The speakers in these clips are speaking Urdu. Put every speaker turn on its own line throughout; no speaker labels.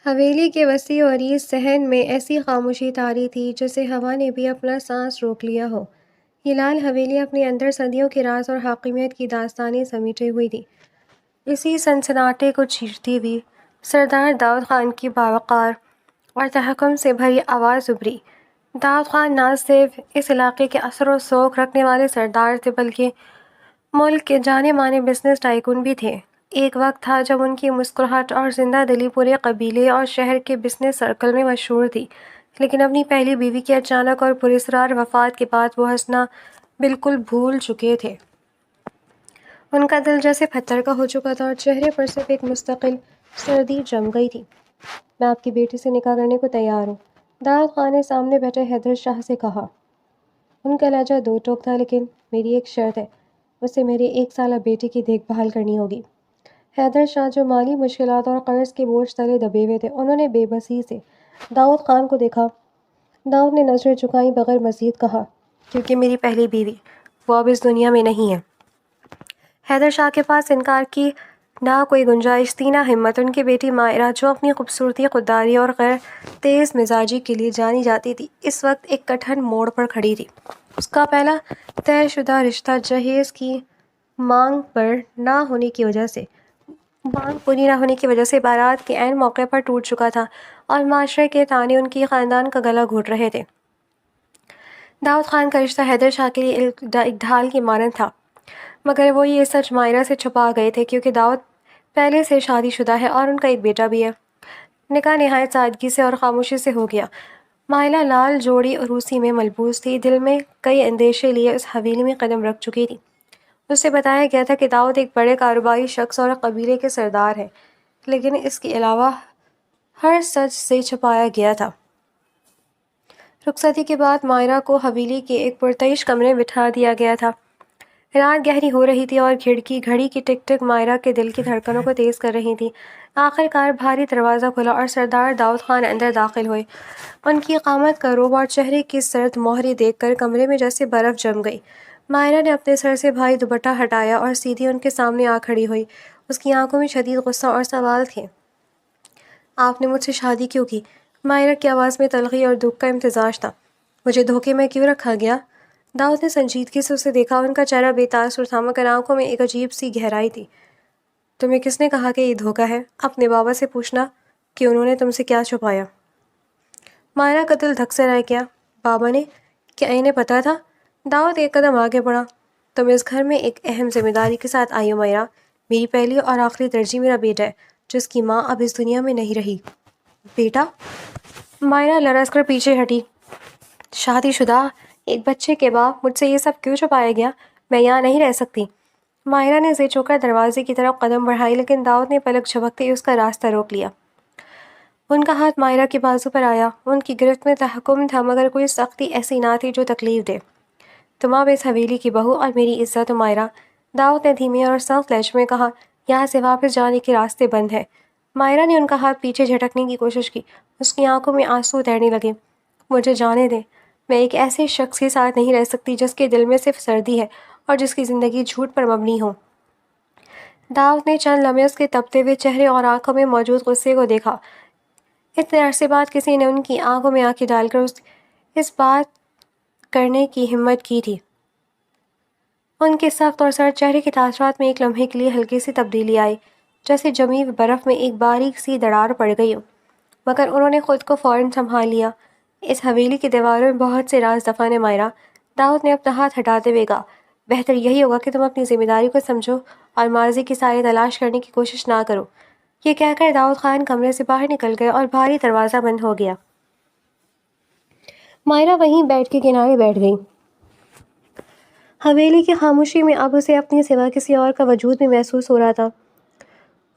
حویلی کے وسیع و عریض صحن میں ایسی خاموشی طاری تھی جیسے ہوا نے بھی اپنا سانس روک لیا ہو۔ یہ لال حویلی اپنے اندر صدیوں کے راز اور حاکمیت کی داستانیں سمیٹے ہوئی تھی۔ اسی سنسناٹے کو چیرتی ہوئی سردار داؤد خان کی باوقار اور تحکم سے بھری آواز ابھری۔ داؤد خان نہ صرف اس علاقے کے اثر و ذوق رکھنے والے سردار تھے بلکہ ملک کے جانے مانے بزنس ٹائکون بھی تھے۔ ایک وقت تھا جب ان کی مسکراہٹ اور زندہ دلی پورے قبیلے اور شہر کے بزنس سرکل میں مشہور تھی، لیکن اپنی پہلی بیوی کی اچانک اور پراسرار وفات کے بعد وہ ہنسنا بالکل بھول چکے تھے۔ ان کا دل جیسے پتھر کا ہو چکا تھا اور چہرے پر صرف ایک مستقل سردی جم گئی تھی۔ میں آپ کی بیٹی سے نکاح کرنے کو تیار ہوں، داؤد خان نے سامنے بیٹھے حیدر شاہ سے کہا۔ ان کا لہجہ دو ٹوک تھا، لیکن میری ایک شرط ہے، اسے میرے 1 سالہ بیٹے کی دیکھ بھال کرنی ہوگی۔ حیدر شاہ جو مالی مشکلات اور قرض کے بوجھ تلے دبے ہوئے تھے، انہوں نے بے بسی سے داؤد خان کو دیکھا۔ داؤد نے نظریں جھکائیں بغیر مزید کہا، کیونکہ میری پہلی بیوی وہ اب اس دنیا میں نہیں ہے۔ حیدر شاہ کے پاس انکار کی نہ کوئی گنجائش تھی نہ ہمت۔ ان کی بیٹی مائرہ جو اپنی خوبصورتی، خودداری اور غیر تیز مزاجی کے لیے جانی جاتی تھی، اس وقت ایک کٹھن موڑ پر کھڑی تھی۔ اس کا پہلا طے شدہ رشتہ جہیز کی مانگ پوری نہ ہونے کی وجہ سے بارات کے عین موقع پر ٹوٹ چکا تھا اور معاشرے کے طعنے ان کی خاندان کا گلا گھونٹ رہے تھے۔ داؤد خان کا رشتہ حیدر شاہ کے لیے ایک ڈھال کی مانند تھا، مگر وہ یہ سچ مائرہ سے چھپا گئے تھے کیونکہ داؤد پہلے سے شادی شدہ ہے اور ان کا ایک بیٹا بھی ہے۔ نکاح نہایت سادگی سے اور خاموشی سے ہو گیا۔ مائرہ لال جوڑی عروسی میں ملبوس تھی، دل میں کئی اندیشے لیے اس حویلی میں قدم رکھ چکی تھی۔ اسے بتایا گیا تھا کہ داؤد ایک بڑے کاروباری شخص اور قبیلے کے سردار ہے، لیکن اس کے علاوہ ہر سچ سے چھپایا گیا تھا۔ رخصتی کے بعد مائرہ کو حویلی کے ایک پرتعیش کمرے میں بٹھا دیا گیا تھا۔ رات گہری ہو رہی تھی اور کھڑکی گھڑی کی ٹک ٹک مائرہ کے دل کی دھڑکنوں کو تیز کر رہی تھی۔ آخر کار بھاری دروازہ کھلا اور سردار داؤد خان اندر داخل ہوئے۔ ان کی قامت کا رعب اور چہرے کی سرد مہری دیکھ کر کمرے میں جیسے برف جم گئی۔ مائرہ نے اپنے سر سے بھاری دوپٹہ ہٹایا اور سیدھی ان کے سامنے آ کھڑی ہوئی۔ اس کی آنکھوں میں شدید غصہ اور سوال تھے۔ آپ نے مجھ سے شادی کیوں کی؟ مائرہ کی آواز میں تلخی اور دکھ کا امتزاج تھا۔ مجھے دھوکے میں کیوں رکھا گیا؟ داؤد نے سنجیدگی سے اسے دیکھا۔ ان کا چہرہ بے تاثر تھا، مگر آنکھوں میں ایک عجیب سی گہرائی تھی۔ تمہیں کس نے کہا کہ یہ دھوکہ ہے؟ اپنے بابا سے پوچھنا کہ انہوں نے تم سے کیا چھپایا۔ مائرہ کا دل دھک سے رہ گیا۔ بابا نے؟ کیا انہیں پتا تھا؟ داؤد ایک قدم آگے بڑھا۔ تم اس گھر میں ایک اہم ذمہ داری کے ساتھ آئی ہو مائرہ۔ میری پہلی اور آخری ترجیح میرا بیٹا ہے، جس کی ماں اب اس دنیا میں نہیں رہی۔ بیٹا؟ مائرہ لرز کر پیچھے ہٹی۔ شادی شدہ ایک بچے کے باپ، مجھ سے یہ سب کیوں چھپایا گیا؟ میں یہاں نہیں رہ سکتی۔ مائرہ نے زد چوکر دروازے کی طرف قدم بڑھائی، لیکن داؤد نے پلک جھپکتے ہی اس کا راستہ روک لیا۔ ان کا ہاتھ مائرہ کے بازو پر آیا۔ ان کی گرفت میں تحکم تھا، مگر کوئی سختی ایسی نہ تھی جو تکلیف دے۔ تم اب اس حویلی کی بہو اور میری عزت ہو مائرہ، داؤد نے دھیمے اور سخت لہجے میں کہا۔ یہاں سے واپس جانے کے راستے بند ہیں۔ مائرہ نے ان کا ہاتھ پیچھے جھٹکنے کی کوشش کی۔ اس کی آنکھوں میں آنسو تیرنے لگے۔ مجھے جانے دیں، میں ایک ایسے شخص کے ساتھ نہیں رہ سکتی جس کے دل میں صرف سردی ہے اور جس کی زندگی جھوٹ پر مبنی ہو۔ داؤد نے چند لمحے اس کے تپتے ہوئے چہرے اور آنکھوں میں موجود غصے کو دیکھا۔ اتنے عرصے بعد کسی نے ان کی آنکھوں میں آنکھیں ڈال کر اس بات کرنے کی ہمت کی تھی۔ ان کے سخت اور سرد چہرے کے تاثرات میں ایک لمحے کے لیے ہلکی سی تبدیلی آئی، جیسے جمی ہوئی برف میں ایک باریک سی دراڑ پڑ گئی ہو، مگر انہوں نے خود کو فوراً سنبھال لیا۔ اس حویلی کی دیواروں میں بہت سے راز دفن ہیں مائرہ، داؤد نے اپنا ہاتھ ہٹاتے ہوئے کہا۔ بہتر یہی ہوگا کہ تم اپنی ذمہ داری کو سمجھو اور ماضی کی سائے تلاش کرنے کی کوشش نہ کرو۔ یہ کہہ کر داؤد خان کمرے سے باہر نکل گئے اور بھاری دروازہ بند ہو گیا۔ مائرہ وہیں بیٹھ کے کنارے بیٹھ گئی۔ حویلی کی خاموشی میں اب اسے اپنے سوا کسی اور کا وجود بھی محسوس ہو رہا تھا۔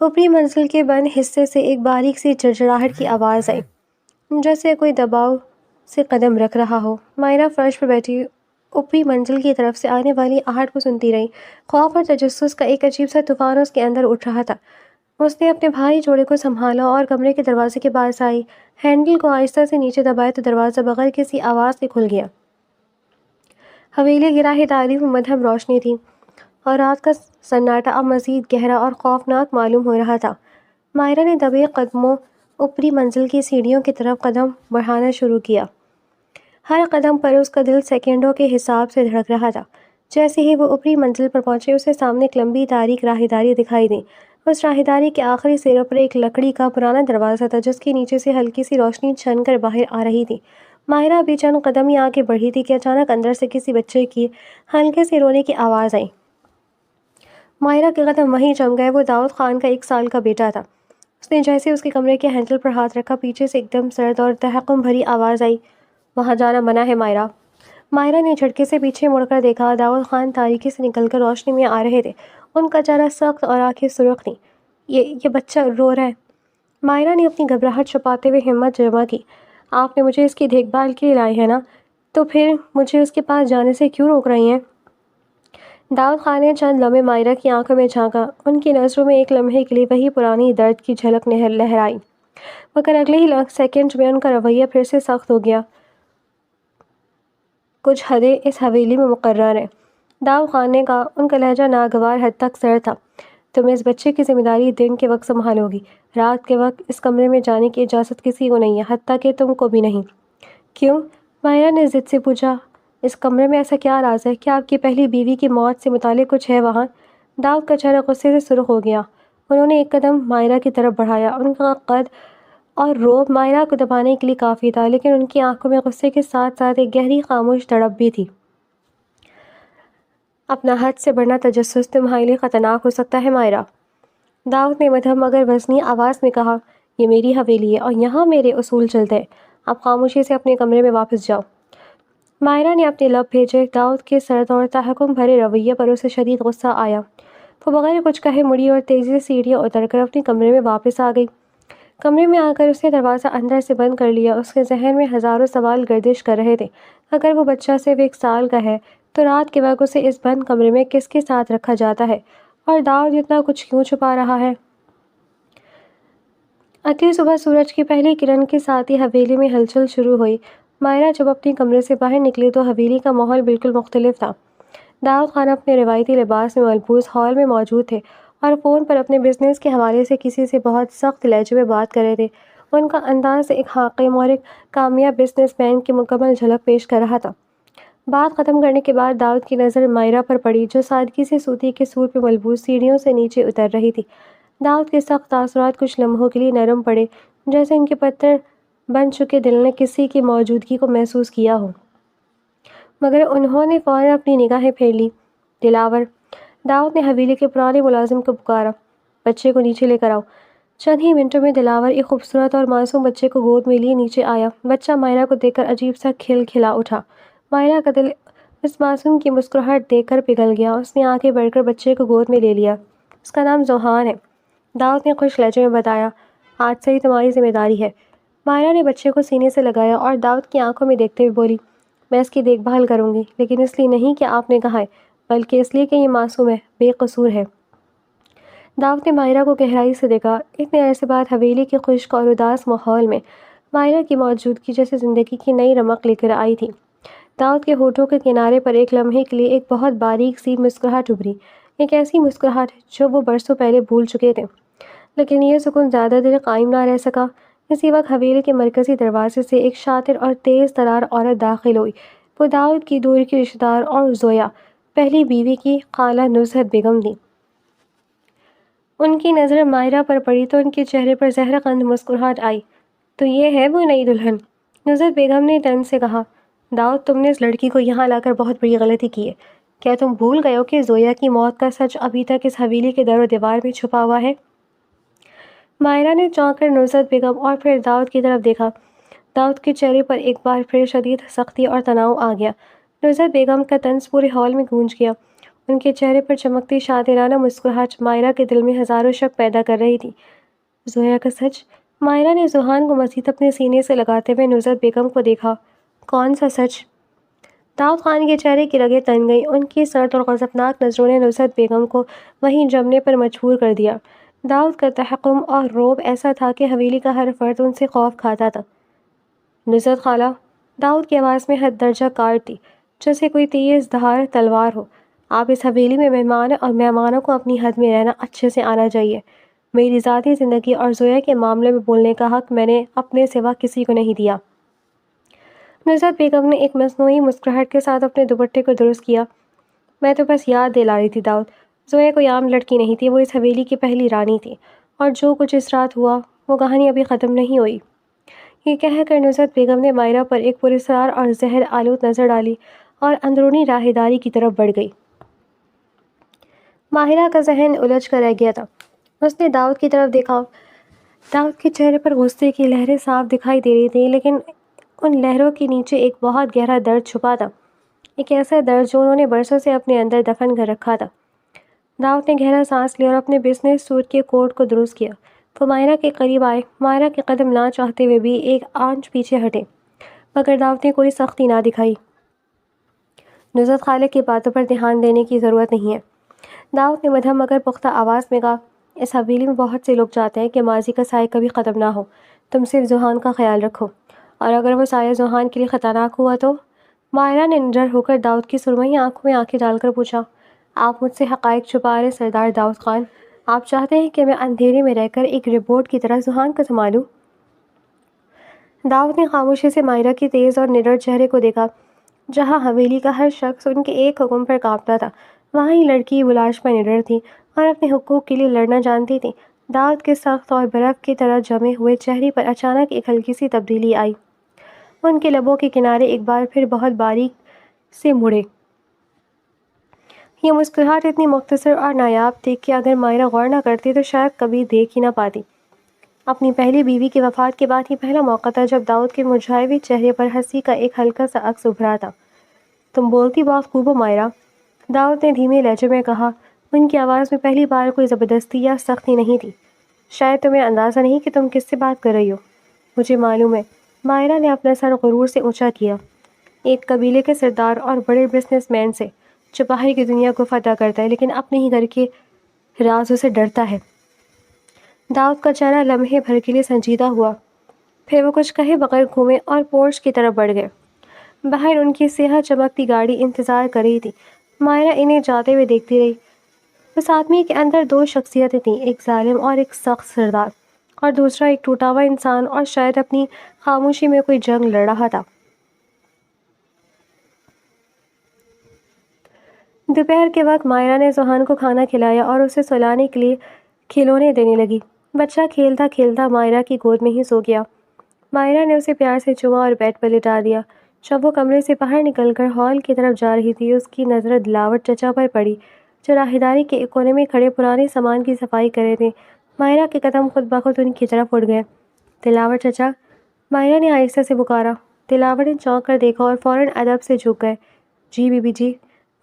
اوپری منزل کے بند حصے سے ایک باریک سی جھرجھراہٹ کی آواز آئی، جیسے کوئی دباؤ سے قدم رکھ رہا ہو۔ مائرہ فرش پر بیٹھی اوپری منزل کی طرف سے آنے والی آہٹ کو سنتی رہی۔ خوف اور تجسس کا ایک عجیب سا طوفان اس کے اندر اٹھ رہا تھا۔ اس نے اپنے بھاری جوڑے کو سنبھالا اور کمرے کے دروازے کے پاس آئی۔ ہینڈل کو آہستہ سے نیچے دبایا تو دروازہ بغیر کسی آواز کے کھل گیا۔ حویلی گراہ تعریف و مدھم روشنی تھی اور رات کا سناٹا اب مزید گہرا اور خوفناک معلوم ہو رہا تھا۔ مائرہ نے دبے قدموں اوپری منزل کی سیڑھیوں کی طرف قدم بڑھانا شروع کیا۔ ہر قدم پر اس کا دل سیکنڈوں کے حساب سے دھڑک رہا تھا۔ جیسے ہی وہ اوپری منزل پر پہنچے، اسے سامنے ایک لمبی تاریک راہداری دکھائی دی۔ اس راہداری کے آخری سرے پر ایک لکڑی کا پرانا دروازہ تھا، جس کے نیچے سے ہلکی سی روشنی چھن کر باہر آ رہی تھی۔ مائرہ بھی چند قدم ہی آگے بڑھی تھی کہ اچانک اندر سے کسی بچے کی ہلکے سے رونے کی آواز آئی۔ مائرہ کے قدم وہیں جم گئے۔ وہ داؤد خان کا 1 سال کا بیٹا تھا۔ اس نے جیسے اس کے کمرے کے ہینڈل پر ہاتھ رکھا، پیچھے سے ایک دم سرد اور تحکم بھری آواز آئی، وہاں جانا منع ہے مائرہ۔ مائرہ نے جھٹکے سے پیچھے مڑ کر دیکھا۔ داؤد خان تاریکی سے نکل کر روشنی میں آ رہے تھے۔ ان کا چہرہ سخت اور آنکھیں سرخ تھیں۔ یہ بچہ رو رہا ہے۔ مائرہ نے اپنی گھبراہٹ چھپاتے ہوئے ہمت جمع کی۔ آپ نے مجھے اس کی دیکھ بھال کے لیے لائی ہے نا، تو پھر مجھے اس کے پاس جانے سے کیوں روک رہی ہیں؟ داؤد خان نے چند لمحے مائرہ کی آنکھوں میں جھانکا۔ ان کی نظروں میں ایک لمحے کے لیے وہی پرانی درد کی جھلک لہرائی، مگر اگلے ہی سیکنڈ میں ان کا رویہ پھر سے سخت ہو گیا۔ کچھ حدیں اس حویلی میں مقرر ہیں، داؤد خان نے کہا۔ ان کا لہجہ ناگوار حد تک سرد تھا۔ تم اس بچے کی ذمہ داری دن کے وقت سنبھالو گی۔ رات کے وقت اس کمرے میں جانے کی اجازت کسی کو نہیں ہے، حتیٰ کہ تم کو بھی نہیں۔ کیوں؟ مائرہ نے ضد سے پوچھا۔ اس کمرے میں ایسا کیا راز ہے؟ کیا آپ کی پہلی بیوی کی موت سے متعلق کچھ ہے وہاں؟ داؤد کا چہرہ غصے سے سرخ ہو گیا۔ انہوں نے ایک قدم مائرہ کی طرف بڑھایا۔ ان کا قد اور رعب مائرہ کو دبانے کے لیے کافی تھا، لیکن ان کی آنکھوں میں غصے کے ساتھ ساتھ ایک گہری خاموش تڑپ بھی تھی۔ اپنا حد سے بڑھنا تجسس تمہارے لیے خطرناک ہو سکتا ہے مائرہ، داؤد نے مدھم مگر وزنی آواز میں کہا۔ یہ میری حویلی ہے اور یہاں میرے اصول چلتے ہیں۔ آپ خاموشی سے اپنے کمرے میں واپس جاؤ۔ مائرہ نے اپنے لب بھیجے۔ داؤد کے سرد اور تحکم بھرے رویے پر اسے شدید غصہ آیا۔ وہ بغیر کچھ کہے مڑی اور تیزی سے سیڑھیاں اتر کر اپنے کمرے میں واپس آ گئی۔ کمرے میں آ کر اس نے دروازہ اندر سے بند کر لیا۔ اس کے ذہن میں ہزاروں سوال گردش کر رہے تھے۔ اگر وہ بچہ صرف 1 سال کا ہے تو رات کے وقت اسے اس بند کمرے میں کس کے ساتھ رکھا جاتا ہے، اور داؤد اتنا کچھ کیوں چھپا رہا ہے؟ اگلی صبح سورج کی پہلی کرن کے ساتھ ہی حویلی میں ہلچل شروع ہوئی۔ مائرہ جب اپنے کمرے سے باہر نکلی تو حویلی کا ماحول بالکل مختلف تھا۔ داؤد خان اپنے روایتی لباس میں ملبوس ہال میں موجود تھے اور فون پر اپنے بزنس کے حوالے سے کسی سے بہت سخت لہجے میں بات کر رہے تھے۔ ان کا انداز ایک حاکم اور ایک کامیاب بزنس مین کی مکمل جھلک پیش کر رہا تھا۔ بات ختم کرنے کے بعد داؤد کی نظر مائرہ پر پڑی، جو سادگی سے سوتی کے سوٹ میں ملبوس سیڑھیوں سے نیچے اتر رہی تھی۔ داؤد کے سخت تاثرات کچھ لمحوں کے لیے نرم پڑے، جیسے ان کے پتھر بن چکے دل نے کسی کی موجودگی کو محسوس کیا ہو، مگر انہوں نے فوراً اپنی نگاہیں پھیر لی۔ دلاور، داؤد نے حویلی کے پرانے ملازم کو پکارا، بچے کو نیچے لے کر آؤ۔ چند ہی منٹوں میں دلاور ایک خوبصورت اور معصوم بچے کو گود میں لیے نیچے آیا۔ بچہ مائرہ کو دیکھ کر عجیب سا کھلا اٹھا۔ مائرہ کا دل اس معصوم کی مسکراہٹ دیکھ کر پگھل گیا۔ اس نے آگے بڑھ کر بچے کو گود میں لے لیا۔ اس کا نام ذوحان ہے، داؤد نے خوش لہجے میں بتایا۔ آج سے ہی تمہاری ذمہ داری ہے۔ مائرہ نے بچے کو سینے سے لگایا اور داؤد کی آنکھوں میں دیکھتے ہوئے بولی، میں اس کی دیکھ بھال کروں گی، لیکن اس لیے نہیں کہ آپ نے کہا ہے، بلکہ اس لیے کہ یہ معصوم ہے، بے قصور ہے۔ داؤد نے مائرہ کو گہرائی سے دیکھا۔ اتنے عرصے بعد حویلی کے خشک اور اداس ماحول میں مائرہ کی موجودگی جیسے زندگی کی نئی رمق لے کر آئی تھی۔ داؤد کے ہونٹوں کے کنارے پر ایک لمحے کے لیے ایک بہت باریک سی مسکراہٹ ابھری، ایک ایسی مسکراہٹ جو وہ برسوں پہلے بھول چکے تھے، لیکن یہ سکون زیادہ دیر قائم نہ رہ سکا۔ اسی وقت حویلی کے مرکزی دروازے سے ایک شاطر اور تیز ترار عورت داخل ہوئی۔ وہ داؤد کی دور کی رشتہ دار اور زویا، پہلی بیوی کی خالہ نصرت بیگم تھی۔ ان کی نظر مائرہ پر پڑی تو ان کے چہرے پر زہر قند مسکراہٹ آئی۔ تو یہ ہے وہ نئی دلہن، نصرت بیگم نے طنز سے کہا۔ داؤد، تم نے اس لڑکی کو یہاں لا کر بہت بڑی غلطی کی ہے۔ کیا تم بھول گئے ہو کہ زویا کی موت کا سچ ابھی تک اس حویلی کے در و دیوار میں چھپا ہوا ہے؟ مائرہ نے چونک کر نصرت بیگم اور پھر داؤد کی طرف دیکھا۔ داؤد کے چہرے پر ایک بار پھر شدید سختی اور تناؤ آ گیا۔ نصرت بیگم کا طنز پورے ہال میں گونج گیا۔ ان کے چہرے پر چمکتی شاطرانہ مسکراہٹ مائرہ کے دل میں ہزاروں شک پیدا کر رہی تھی۔ زویا کا سچ؟ مائرہ نے ذوحان کو مزید اپنے سینے سے لگاتے ہوئے نصرت بیگم کو دیکھا۔ کون سا سچ؟ داؤد خان کے چہرے کی رگیں تن گئیں۔ ان کی سرد اور غضبناک نظروں نے نصرت بیگم کو وہیں جمنے پر مجبور کر دیا۔ داؤد کا تحکم اور رعب ایسا تھا کہ حویلی کا ہر فرد ان سے خوف کھاتا تھا۔ نصرت خالہ، داؤد کی آواز میں حد درجہ کاٹ تھی، جیسے کوئی تیز دھار تلوار ہو۔ آپ اس حویلی میں مہمان اور مہمانوں کو اپنی حد میں رہنا اچھے سے آنا چاہیے۔ میری ذاتی زندگی اور زویا کے معاملے میں بولنے کا حق میں نے اپنے سوا کسی کو نہیں دیا۔ نصرت بیگم نے ایک مصنوعی مسکراہٹ کے ساتھ اپنے دوپٹے کو درست کیا۔ میں تو بس یاد دلا رہی تھی داؤد، زویا کوئی عام لڑکی نہیں تھی، وہ اس حویلی کی پہلی رانی تھی، اور جو کچھ اس رات ہوا وہ کہانی ابھی ختم نہیں ہوئی۔ یہ کہہ کر نصرت بیگم نے مائرہ پر ایک پراسرار اور زہر آلود نظر ڈالی اور اندرونی راہداری کی طرف بڑھ گئی۔ ماہرہ کا ذہن الجھ کر رہ گیا تھا۔ اس نے داؤد کی طرف دیکھا۔ داؤد کے چہرے پر غصے کی لہریں صاف دکھائی دے رہی تھیں، لیکن ان لہروں کے نیچے ایک بہت گہرا درد چھپا تھا، ایک ایسا درد جو انہوں نے برسوں سے اپنے اندر دفن کر رکھا تھا۔ داؤد نے گہرا سانس لیا اور اپنے بزنس سوٹ کے کوٹ کو درست کیا۔ وہ مائرہ کے قریب آئے، مائرہ کے قدم نہ چاہتے ہوئے بھی ایک آنچ پیچھے ہٹے، مگر داؤد نے کوئی سختی نہ دکھائی۔ نصرت خالق کی باتوں پر دھیان دینے کی ضرورت نہیں ہے، داؤد نے مدھم مگر پختہ آواز میں کہا۔ اس حویلی میں بہت سے لوگ چاہتے ہیں کہ ماضی کا سایہ کبھی ختم نہ ہو، تم صرف ذوحان کا خیال رکھو، اور اگر وہ سایہ ذوحان کے لیے خطرناک ہوا تو؟ مائرہ نے نڈر ہو کر داؤد کی سرمئی آنکھوں میں آنکھیں ڈال کر پوچھا۔ آپ مجھ سے حقائق چھپا رہے سردار داؤد خان؟ آپ چاہتے ہیں کہ میں اندھیرے میں رہ کر ایک رپورٹ کی طرح ذوحان کو سنبھالوں؟ داؤد نے خاموشی سے مائرہ کے تیز اور نڈر چہرے کو دیکھا۔ جہاں حویلی کا ہر شخص ان کے ایک حکم پر کانپتا تھا، وہاں ہی لڑکی ملاشمہ نڈر تھی اور اپنے حقوق کے لیے لڑنا جانتی تھی۔ داؤد کے سخت اور برف کی طرح جمے ہوئے چہرے پر اچانک ایک ہلکی سی تبدیلی آئی۔ ان کے لبوں کے کنارے ایک بار پھر بہت باریک سے مڑے۔ یہ مسکراہٹ اتنی مختصر اور نایاب تھی کہ اگر مائرہ غور نہ کرتی تو شاید کبھی دیکھ ہی نہ پاتی۔ اپنی پہلی بیوی کی وفات کے بعد یہ پہلا موقع تھا جب داؤد کے مرجھائے ہوئے چہرے پر ہنسی کا ایک ہلکا سا عکس ابھرا تھا۔ تم بولتی بہت خوب ہو مائرہ، داؤد نے دھیمے لہجے میں کہا۔ ان کی آواز میں پہلی بار کوئی زبردستی یا سختی نہیں تھی۔ شاید تمہیں اندازہ نہیں کہ تم کس سے بات کر رہی ہو۔ مجھے معلوم ہے، مائرہ نے اپنا سر غرور سے اونچا کیا، ایک قبیلے کے سردار اور بڑے بزنس مین سے جو باہر کی دنیا کو فتح کرتا ہے لیکن اپنے ہی گھر کے رازوں سے ڈرتا ہے۔ داؤد کا چہرہ لمحے بھر کے لیے سنجیدہ ہوا، پھر وہ کچھ کہے بغیر گھومے اور پورچ کی طرف بڑھ گئے۔ باہر ان کی سیاہ چمکتی گاڑی انتظار کر رہی تھی۔ مائرہ انہیں جاتے ہوئے دیکھتی رہی۔ اس آدمی کے اندر دو شخصیتیں تھیں، ایک ظالم اور ایک سخت سردار، اور دوسرا ایک ٹوٹا ہوا انسان اور شاید اپنی خاموشی میں کوئی جنگ لڑ رہا تھا۔ دوپہر کے وقت مائرہ نے ذوحان کو کھانا کھلایا اور اسے سلانے کے لیے کھلونے دینے لگی۔ بچہ کھیلتا کھیلتا مائرہ کی گود میں ہی سو گیا۔ مائرہ نے اسے پیار سے چوما اور بیڈ پر لٹا دیا۔ جب وہ کمرے سے باہر نکل کر ہال کی طرف جا رہی تھی، اس کی نظر دلاور چچا پر پڑی جو راہداری کے ایک کونے میں کھڑے پرانے سامان کی صفائی کر رہے تھے۔ مائرہ کے قدم خود بخود ان کی طرف اٹھ گئے۔ دلاور چچا، مائرہ نے آہستہ سے پکارا۔ دلاور نے چونک کر دیکھا اور فوراً ادب سے جھک گئے۔ جی بی بی جی،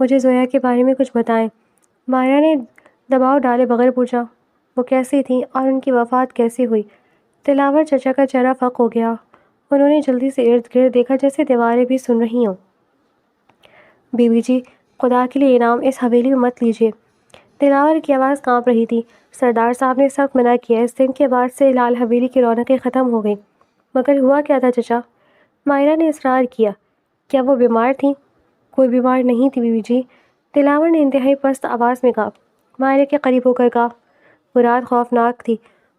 مجھے زویا کے بارے میں کچھ بتائیں، مائرہ نے دباؤ ڈالے بغیر پوچھا۔ وہ کیسی تھیں اور ان کی وفات کیسے ہوئی؟ دلاور چچا کا چہرہ فق ہو گیا۔ انہوں نے جلدی سے ارد گرد دیکھا جیسے دیواریں بھی سن رہی ہوں۔ بی بی جی، خدا کے لیے انعام اس حویلی میں مت لیجیے۔ دلاور کی آواز کانپ رہی تھی۔ سردار صاحب نے سخت منع کیا۔ اس دن کے بعد سے لال حویلی کی رونقیں ختم ہو گئیں۔ مگر ہوا کیا تھا چچا؟ مائرہ نے اصرار کیا۔ کیا وہ بیمار تھیں؟ کوئی بیمار نہیں تھی بی بی جی، دلاور نے انتہائی پست آواز میں کہا۔ مائرہ کے قریب ہو کر کہا، وہ رات خوفناک تھی،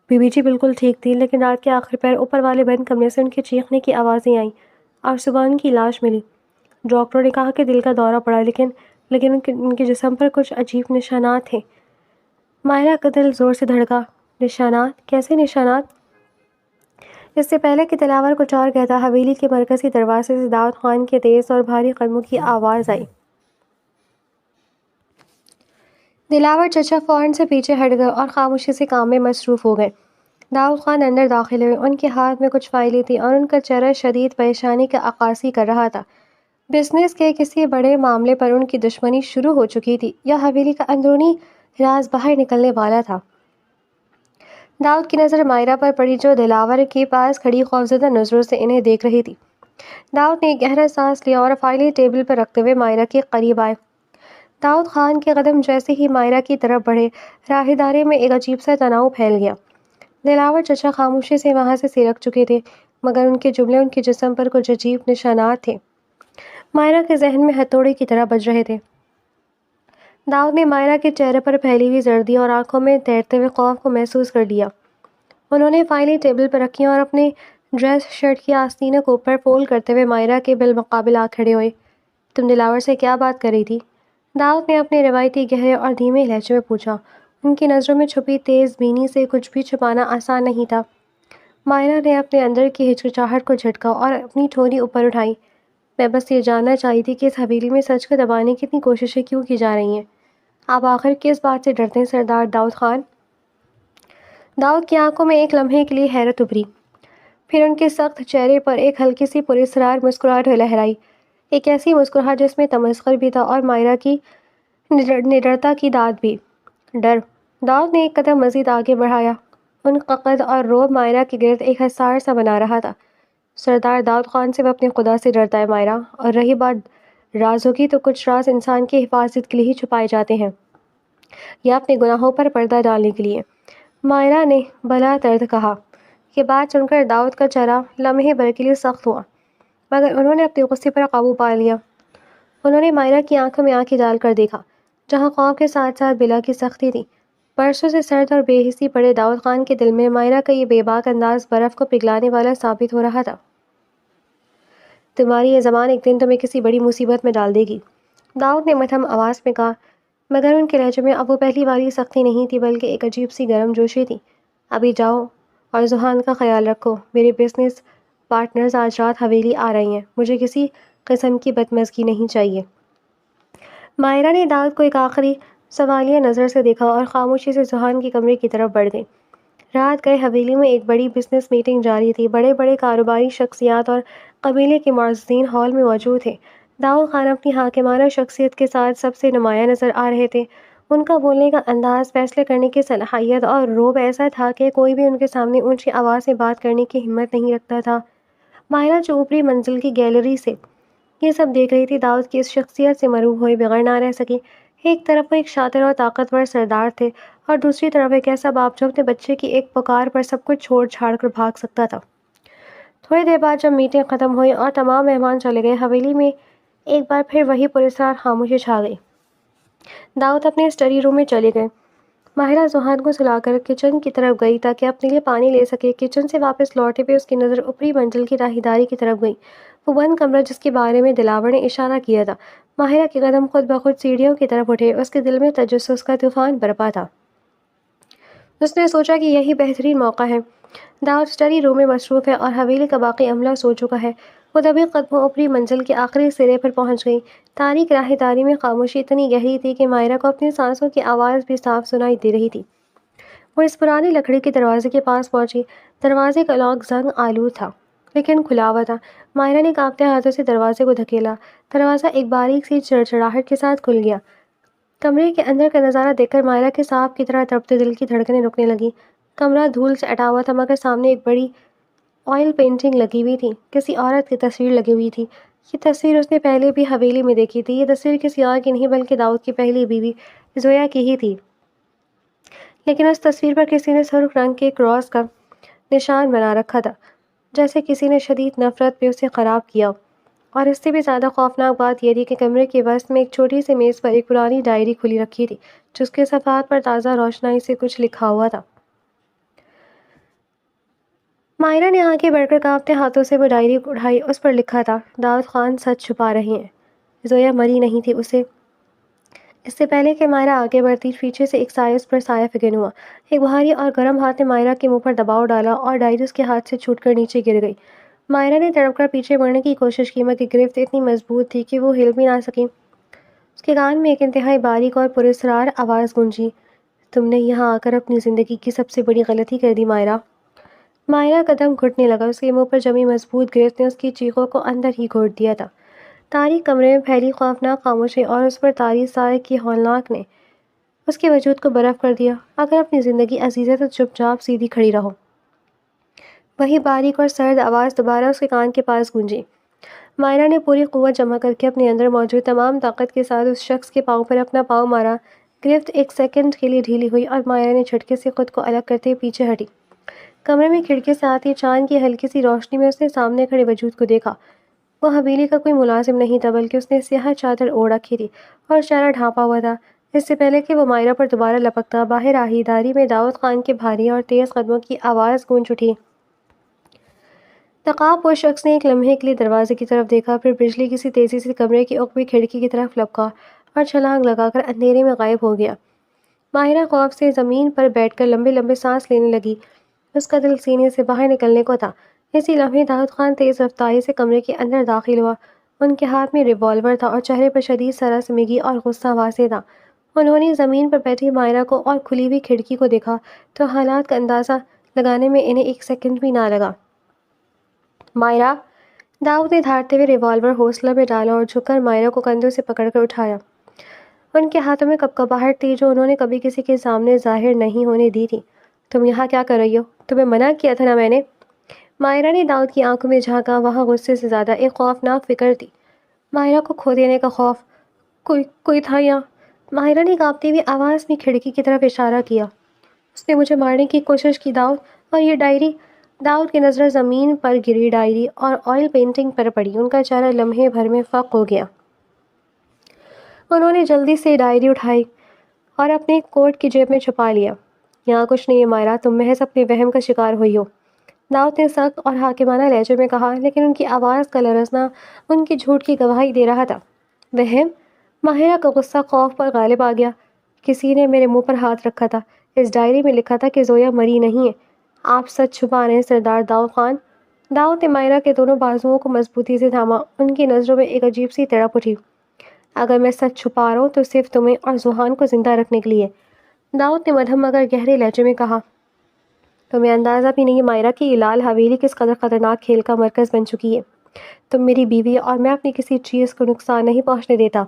بی بی جی بالکل ٹھیک تھی، لیکن رات کے آخر پہر اوپر والے بند کمرے سے ان کے چیخنے کی آوازیں آئیں اور صبح ان کی لاش ملی۔ ڈاکٹروں نے کہا کہ دل کا دورہ پڑا، لیکن ان کے جسم پر کچھ عجیب نشانات تھے۔ مائرہ کا دل زور سے دھڑکا۔ نشانات؟ کیسے نشانات؟ اس سے پہلے کہ دلاور کچھ اور کہتا، حویلی کے مرکزی دروازے سے داؤد خان کے تیز اور بھاری قدموں کی آواز آئی۔ دلاور چچا فوراً سے پیچھے ہٹ گئے اور خاموشی سے کام میں مصروف ہو گئے۔ داؤد خان اندر داخل ہوئے۔ ان کے ہاتھ میں کچھ فائلیں تھیں اور ان کا چہرہ شدید پریشانی کا عکاسی کر رہا تھا۔ بزنس کے کسی بڑے معاملے پر ان کی دشمنی شروع ہو چکی تھی یا حویلی کا اندرونی راز باہر نکلنے والا تھا؟ داؤد کی نظر مائرہ پر پڑی جو دلاور کے پاس کھڑی خوفزدہ نظروں سے انہیں دیکھ رہی تھی۔ داؤد نے ایک گہرا سانس لیا اور فائلیں ٹیبل پر رکھتے ہوئے مائرہ کے قریب آئے۔ داؤد خان کے قدم جیسے ہی مائرہ کی طرف بڑھے، راہداری میں ایک عجیب سا تناؤ پھیل گیا۔ دلاور چچا خاموشی سے وہاں سے سرک چکے تھے، مگر ان کے جملے ان کے جسم پر کچھ عجیب نشانات تھے۔ مائرہ کے ذہن میں ہتھوڑے کی طرح بج رہے تھے۔ داؤد نے مائرہ کے چہرے پر پھیلی ہوئی زردی اور آنکھوں میں تیرتے ہوئے خوف کو محسوس کر لیا۔ انہوں نے فائلیں ٹیبل پر رکھیں اور اپنے ڈریس شرٹ کی آستینوں کو اوپر فولڈ کرتے ہوئے مائرہ کے بالمقابل آ کھڑے ہوئے۔ تم دلاور سے کیا بات کر رہی تھی؟ داؤد نے اپنے روایتی گہرے اور دھیمے لہجے میں پوچھا۔ ان کی نظروں میں چھپی تیز بینی سے کچھ بھی چھپانا آسان نہیں تھا۔ مائرہ نے اپنے اندر کی ہچکچاہٹ کو جھٹکا اور اپنی ٹھوڑی اوپر اٹھائی۔ میں بس یہ جاننا چاہی تھی کہ اس حویلی میں سچ کو دبانے کی اتنی کوششیں کیوں کی جا رہی ہیں؟ آپ آخر کس بات سے ڈرتے ہیں سردار داؤد خان؟ داؤد کی آنکھوں میں ایک لمحے کے لیے حیرت ابھری، پھر ان کے سخت چہرے پر ایک ہلکی سی پراسرار مسکراہٹ لہرائی، ایک ایسی مسکراہٹ جس میں تمسخر بھی تھا اور مائرہ کی نڈرتا کی داد بھی۔ ڈر؟ داؤد نے ایک قدم مزید آگے بڑھایا۔ ان کا قد اور رعب مائرہ کے گرد ایک حصار سا بنا رہا تھا۔ سردار داؤد خان صرف اپنے خدا سے ڈرتا ہے مائرہ، اور رہی بات رازوں کی تو کچھ راز انسان کی حفاظت کے لیے ہی چھپائے جاتے ہیں یا اپنے گناہوں پر پردہ ڈالنے کے لیے، مائرہ نے بلا درد کہا۔ یہ بات سن کر داؤد کا چہرہ لمحے بھر کے لیے سخت ہوا، مگر انہوں نے اپنے غصے پر قابو پا لیا۔ انہوں نے مائرہ کی آنکھوں میں آنکھیں ڈال کر دیکھا، جہاں خوف کے ساتھ ساتھ بلا کی سختی تھی۔ برسوں سے سرد اور بے حسی پڑے داؤد خان کے دل میں مائرہ کا یہ بے باک انداز برف کو پگھلانے والا ثابت ہو رہا تھا۔ تمہاری یہ زبان ایک دن تمہیں کسی بڑی مصیبت میں ڈال دے گی، داؤد نے مدھم آواز میں کہا، مگر ان کے لہجے میں اب وہ پہلی والی سختی نہیں تھی بلکہ ایک عجیب سی گرم جوشی تھی۔ ابھی جاؤ اور ذوحان کا خیال رکھو، میرے بزنس پارٹنرز آج رات حویلی آ رہی ہیں، مجھے کسی قسم کی بدمزگی نہیں چاہیے۔ مائرہ نے داؤد کو ایک آخری سوالیہ نظر سے دیکھا اور خاموشی سے ذوحان کے کمرے کی طرف بڑھ گئی۔ رات گئے حویلی میں ایک بڑی بزنس میٹنگ جاری تھی، بڑے بڑے کاروباری شخصیات اور قبیلے کے معززین ہال میں موجود تھے۔ داؤد خان اپنی حاکمانہ شخصیت کے ساتھ سب سے نمایاں نظر آ رہے تھے۔ ان کا بولنے کا انداز، فیصلے کرنے کی صلاحیت اور رعب ایسا تھا کہ کوئی بھی ان کے سامنے اونچی آواز سے بات کرنے کی ہمت نہیں رکھتا تھا۔ مائرہ جو اوپری منزل کی گیلری سے یہ سب دیکھ رہی تھی، داؤد کی اس شخصیت سے مرعوب ہوئے بغیر نہ رہ سکی۔ ایک طرف وہ ایک شاطر اور طاقتور سردار تھے اور دوسری طرف ایک ایسا باپ جو اپنے بچے کی ایک پکار پر سب کچھ چھوڑ چھاڑ کر بھاگ سکتا تھا۔ تھوڑی دیر بعد جب میٹنگ ختم ہوئی اور تمام مہمان چلے گئے، حویلی میں ایک بار پھر وہی پراسرار خاموشی چھا گئی۔ داؤد اپنے اسٹڈی روم میں چلے گئے۔ ماہرہ ذوحان کو سلا کر کچن کی طرف گئی تاکہ اپنے لیے پانی لے سکے۔ کچن سے واپس لوٹے پہ اس کی نظر اوپری منزل کی راہداری کی طرف گئی، وہ بند کمرہ جس کے بارے میں دلاور نے اشارہ کیا تھا۔ ماہرہ کے قدم خود بخود سیڑھیوں کی طرف اٹھے، اس کے دل میں تجسس کا طوفان برپا تھا۔ اس نے سوچا کہ یہی بہترین موقع ہے۔ داؤد اسٹڈی روم میں مصروف ہے اور حویلی کا باقی عملہ سو چکا ہے۔ وہ دبی قدموں اوپری منزل کے آخری سرے پر پہنچ گئی۔ تاریک راہداری میں خاموشی اتنی گہری تھی کہ مائرہ کو اپنی سانسوں کی آواز بھی صاف سنائی دے رہی تھی۔ وہ اس پرانے لکڑی کے دروازے کے پاس پہنچی۔ دروازے کا لاک زنگ آلود تھا، لیکن کھلا ہوا تھا۔ مائرہ نے کانپتے ہاتھوں سے دروازے کو دھکیلا۔ دروازہ ایک باریک سی چڑچڑاہٹ کے ساتھ کھل گیا۔ کمرے کے اندر کا نظارہ دیکھ کر مائرہ کے سانپ کی طرح تڑپتے دل کی دھڑکنیں رکنے لگیں۔ کمرہ دھول سے اٹا ہوا تھا، مگر سامنے ایک بڑی آئل پینٹنگ لگی ہوئی تھی، کسی عورت کی تصویر لگی ہوئی تھی۔ یہ تصویر اس نے پہلے بھی حویلی میں دیکھی تھی۔ یہ تصویر کسی اور کی نہیں بلکہ داؤد کی پہلی بیوی زویا کی ہی تھی، لیکن اس تصویر پر کسی نے سرخ رنگ کے کراس کا نشان بنا رکھا تھا، جیسے کسی نے شدید نفرت پہ اسے خراب کیا ہو۔ اور اس سے بھی زیادہ خوفناک بات یہ تھی کہ کمرے کے وسط میں ایک چھوٹی سی میز پر ایک پرانی ڈائری کھلی رکھی تھی، جس کے صفحات پر تازہ روشنائی سے کچھ لکھا ہوا تھا۔ مائرہ نے آگے بڑھ کر کانپتے ہاتھوں سے وہ ڈائری اٹھائی۔ اس پر لکھا تھا، داؤد خان سچ چھپا رہے ہیں، زویا مری نہیں تھی۔ اس سے پہلے کہ مائرہ آگے بڑھتی، پیچھے سے ایک سایہ اس پر سایہ فگن ہوا۔ ایک بھاری اور گرم ہاتھ نے مائرہ کے منہ پر دباؤ ڈالا اور ڈائری اس کے ہاتھ سے چھوٹ کر نیچے گر گئی۔ مائرہ نے تڑپ کر پیچھے بڑھنے کی کوشش کی، مگر گرفت اتنی مضبوط تھی کہ وہ ہل بھی نہ سکی۔ اس کے کان میں ایک انتہائی باریک اور پراسرار آواز گونجی، تم نے یہاں آ کر اپنی زندگی کی سب سے بڑی غلطی کر دی مائرہ۔ مائرہ قدم گھٹنے لگا، اس کے منہ پر جمی مضبوط گرفت نے اس کی چیخوں کو اندر ہی گھوٹ دیا تھا۔ تاریک کمرے میں پھیلی خوفناک خاموشی اور اس پر طاری سائے کی ہولناک نے اس کے وجود کو برف کر دیا۔ اگر اپنی زندگی عزیز ہے تو چپ چاپ سیدھی کھڑی رہو۔ وہی باریک اور سرد آواز دوبارہ اس کے کان کے پاس گونجی۔ مائرہ نے پوری قوت جمع کر کے اپنے اندر موجود تمام طاقت کے ساتھ اس شخص کے پاؤں پر اپنا پاؤں مارا۔ گرفت ایک سیکنڈ کے لیے ڈھیلی ہوئی اور مائرہ نے جھٹکے سے خود کو الگ کرتے ہوئے پیچھے ہٹی۔ کمرے میں کھڑکی سے آتی چاند کی ہلکی سی روشنی میں اس نے سامنے کھڑے وجود کو دیکھا۔ وہ حویلی کا کوئی ملازم نہیں تھا، بلکہ اس نے سیاہ چادر اوڑھ رکھی تھی اور چہرہ ڈھانپا ہوا تھا۔ اس سے پہلے کہ وہ مائرہ پر دوبارہ لپکتا، باہر آہیداری میں داؤد خان کے بھاری اور تیز قدموں کی آواز گونج اٹھی۔ نقاب پوش شخص نے ایک لمحے کے لیے دروازے کی طرف دیکھا، پھر بجلی کسی تیزی سے کمرے کی عقبی کھڑکی کی طرف لپکا اور چھلانگ لگا کر اندھیرے میں غائب ہو گیا۔ ماہرہ خوف سے زمین پر بیٹھ کر لمبے لمبے سانس لینے لگی۔ اس کا دل سینے سے باہر نکلنے کو تھا۔ اسی لمحے داؤد خان تیز رفتاری سے کمرے کے اندر داخل ہوا۔ ان کے ہاتھ میں ریوالور تھا اور چہرے پر شدید سراسیمگی اور غصہ واضح تھا۔ انہوں نے زمین پر بیٹھی مائرہ کو اور کھلی ہوئی کھڑکی کو دیکھا تو حالات کا اندازہ لگانے میں انہیں ایک سیکنڈ بھی نہ لگا۔ مائرہ! داؤد نے دھاڑتے ہوئے ریوالور ہولسٹر میں ڈالا اور جھک کر مائرہ کو کندھوں سے پکڑ کر اٹھایا۔ ان کے ہاتھوں میں کپکپاہٹ تھی جو انہوں نے کبھی کسی کے سامنے ظاہر نہیں ہونے دی تھی۔ تم یہاں کیا کر رہی ہو؟ تمہیں منع کیا تھا نا میں نے؟ مائرہ نے داؤد کی آنکھوں میں جھانکا، وہاں غصے سے زیادہ ایک خوفناک فکر تھی۔ مائرہ کو کھو دینے کا خوف۔ کوئی تھا یہاں؟ مائرہ نے کانپتی ہوئی آواز میں کھڑکی کی طرف اشارہ کیا۔ اس نے مجھے مارنے کی کوشش کی داؤد، اور یہ ڈائری۔ داؤد کی نظر زمین پر گری ڈائری اور آئل پینٹنگ پر پڑی۔ ان کا چہرہ لمحے بھر میں فاق ہو گیا۔ انہوں نے جلدی سے ڈائری اٹھائی اور اپنے کوٹ کی جیب میں چھپا لیا۔ یہاں کچھ نہیں ہے مائرہ، تم محض اپنے وہم کا شکار ہوئی ہو، داؤد نے سخت اور حاکمانہ لہجے میں کہا، لیکن ان کی آواز کا لرزنا ان کی جھوٹ کی گواہی دے رہا تھا۔ وہم؟ ماہرہ کا غصہ خوف پر غالب آ گیا۔ کسی نے میرے منہ پر ہاتھ رکھا تھا۔ اس ڈائری میں لکھا تھا کہ زویا مری نہیں ہے۔ آپ سچ چھپا رہے ہیں سردار داؤد خان۔ داؤد نے مائرہ کے دونوں بازوؤں کو مضبوطی سے تھاما۔ ان کی نظروں میں ایک عجیب سی تڑپ اٹھی۔ اگر میں سچ چھپا رہا ہوں تو صرف تمہیں اور زوہان کو زندہ رکھنے کے لیے، داؤد نے مدھم مگر گہرے لہجے میں کہا۔ تمہیں اندازہ بھی نہیں مائرہ کہ یہ لال حویلی کس قدر خطرناک کھیل کا مرکز بن چکی ہے۔ تم میری بیوی اور میں اپنی کسی چیز کو نقصان نہیں پہنچنے دیتا۔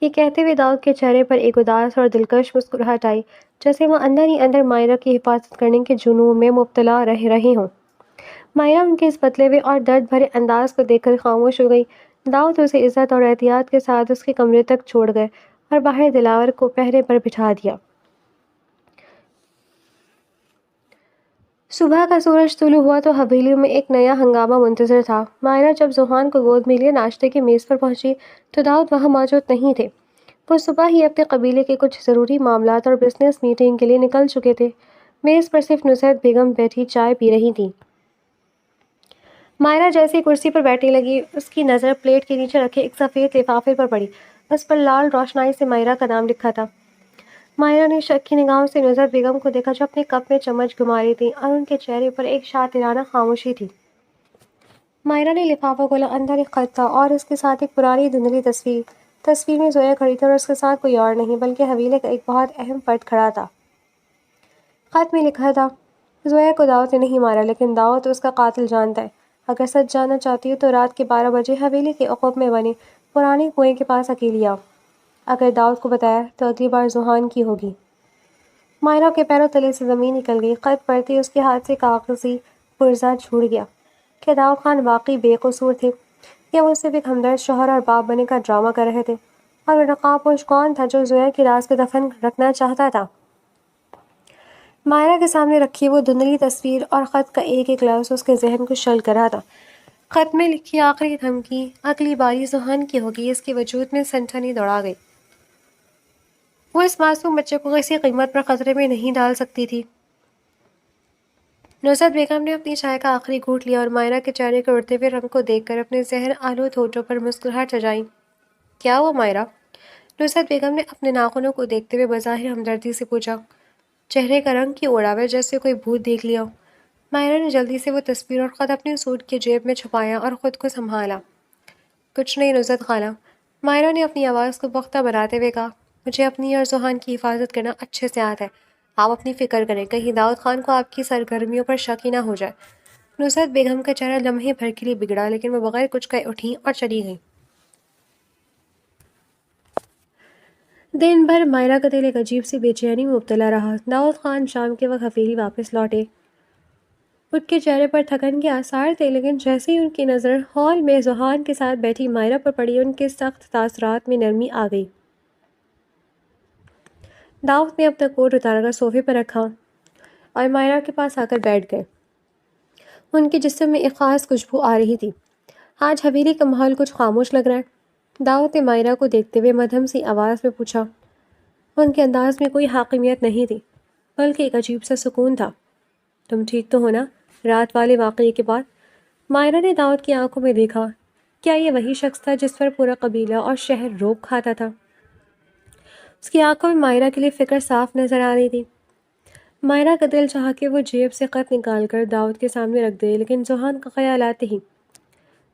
یہ کہتے ہوئے داؤد کے چہرے پر ایک اداس اور دلکش مسکراہٹ آئی، جیسے وہ اندر ہی اندر مائرہ کی حفاظت کرنے کے جنون میں مبتلا رہ رہے ہوں۔ مائرہ ان کے اس بدلے ہوئے اور درد بھرے انداز کو دیکھ کر خاموش ہو گئی۔ داؤد اسے عزت اور احتیاط کے ساتھ اس کے کمرے تک چھوڑ گئے اور باہر دلاور کو پہرے پر بٹھا دیا۔ صبح کا سورج طلوع ہوا تو حویلی میں ایک نیا ہنگامہ منتظر تھا۔ مائرہ جب زوہان کو گود میں لیے ناشتے کی میز پر پہنچی تو داؤد وہاں موجود نہیں تھے۔ وہ صبح ہی اپنے قبیلے کے کچھ ضروری معاملات اور بزنس میٹنگ کے لیے نکل چکے تھے۔ میز پر صرف نصرت بیگم بیٹھی چائے پی رہی تھیں۔ مائرہ جیسے کرسی پر بیٹھنے لگی، اس کی نظر پلیٹ کے نیچے رکھے ایک سفید لفافے پر پڑی۔ اس پر لال روشنائی سے مائرہ کا نام لکھا تھا۔ مائرہ نے شک کی نگاہوں سے نصرت بیگم کو دیکھا جو اپنے کپ میں چمچ گھما رہی تھیں اور ان کے چہرے پر ایک شاطرانہ خاموشی تھی۔ مائرہ نے لفافہ کھولا، اندر ایک خط تھا اور اس کے ساتھ ایک پرانی دھندلی تصویر۔ تصویر میں زویا کھڑی تھی اور اس کے ساتھ کوئی اور نہیں بلکہ حویلے کا ایک بہت اہم فرد کھڑا تھا۔ خط میں لکھا تھا، زویا کو داؤد نے نہیں مارا لیکن داؤد اس کا قاتل جانتا ہے۔ اگر سچ جاننا چاہتی ہو تو رات کے 12 بجے حویلی کے عقب میں بنے پرانے کنویں کے پاس اکیلی آؤ۔ اگر داؤد کو بتایا تو اگلی بار زوہان کی ہوگی۔ مائرہ کے پیروں تلے سے زمین نکل گئی۔ خط پڑھتے اس کے ہاتھ سے کاغذی پرزہ چھوٹ گیا۔ کیا داؤد خان واقعی بے قصور تھے یا وہ صرف ایک ہمدرد شوہر اور باپ بننے کا ڈرامہ کر رہے تھے؟ اور وہ نقاب پوش کون تھا جو زویا کی لاش کو دفن رکھنا چاہتا تھا؟ مائرہ کے سامنے رکھی وہ دھندلی تصویر اور خط کا ایک ایک لفظ اس کے ذہن کو شل کر رہا تھا۔ خط میں لکھی آخری دھمکی اگلی باری زوہان کی ہوگی اس کے وجود میں سنسنی دوڑا گئی۔ وہ اس معصوم بچے کو کسی قیمت پر خطرے میں نہیں ڈال سکتی تھی۔ نصرت بیگم نے اپنی چائے کا آخری گھونٹ لیا اور مائرہ کے چہرے کے اڑتے ہوئے رنگ کو دیکھ کر اپنے زہر آلود ہونٹوں پر مسکراہٹ سجائی۔ کیا ہوا مائرہ؟ نصرت بیگم نے اپنے ناخنوں کو دیکھتے ہوئے بظاہر ہمدردی سے پوچھا۔ چہرے کا رنگ کیوں اڑا ہوا ہے جیسے کوئی بھوت دیکھ لیا ہو؟ مائرہ نے جلدی سے وہ تصویر اور خط اپنے سوٹ کی جیب میں چھپایا اور خود کو سنبھالا۔ کچھ نہیں نصرت خالہ، مائرہ نے اپنی آواز کو پختہ بناتے ہوئے کہا، مجھے اپنی اور زوہان کی حفاظت کرنا اچھے سے آتا ہے۔ آپ اپنی فکر کریں، کہیں داؤد خان کو آپ کی سرگرمیوں پر شک ہی نہ ہو جائے۔ نصرت بیگم کا چہرہ لمحے بھر کے لیے بگڑا لیکن وہ بغیر کچھ کہے اٹھیں اور چلی گئیں۔ دن بھر مائرہ کا دل ایک عجیب سی بے چینی میں مبتلا رہا۔ داؤد خان شام کے وقت حویلی واپس لوٹے۔ ان کے چہرے پر تھکن کے آثار تھے لیکن جیسے ہی ان کی نظر ہال میں زوہان کے ساتھ بیٹھی مائرہ پر پڑی ان کے سخت تاثرات میں نرمی آ گئی۔ داؤد نے اپنا کوٹ اتار کر صوفے پر رکھا اور مائرہ کے پاس آ کر بیٹھ گئے۔ ان کے جسم میں ایک خاص خوشبو آ رہی تھی۔ آج حویلی کا ماحول کچھ خاموش لگ رہا ہے، داؤد نے مائرہ کو دیکھتے ہوئے مدھم سی آواز میں پوچھا۔ ان کے انداز میں کوئی حاکمیت نہیں تھی، بلکہ ایک عجیب سا سکون تھا۔ تم ٹھیک تو ہو نا؟ رات والے واقعے کے بعد مائرہ نے داؤد کی آنکھوں میں دیکھا۔ کیا یہ وہی شخص تھا جس پر پورا قبیلہ اور شہر روک کھاتا تھا؟ اس کی آنکھوں میں مائرہ کے لیے فکر صاف نظر آ رہی تھی۔ مائرہ کا دل چاہا کہ وہ جیب سے خط نکال کر داؤد کے سامنے رکھ دے، لیکن ذوحان کا خیال آتے ہی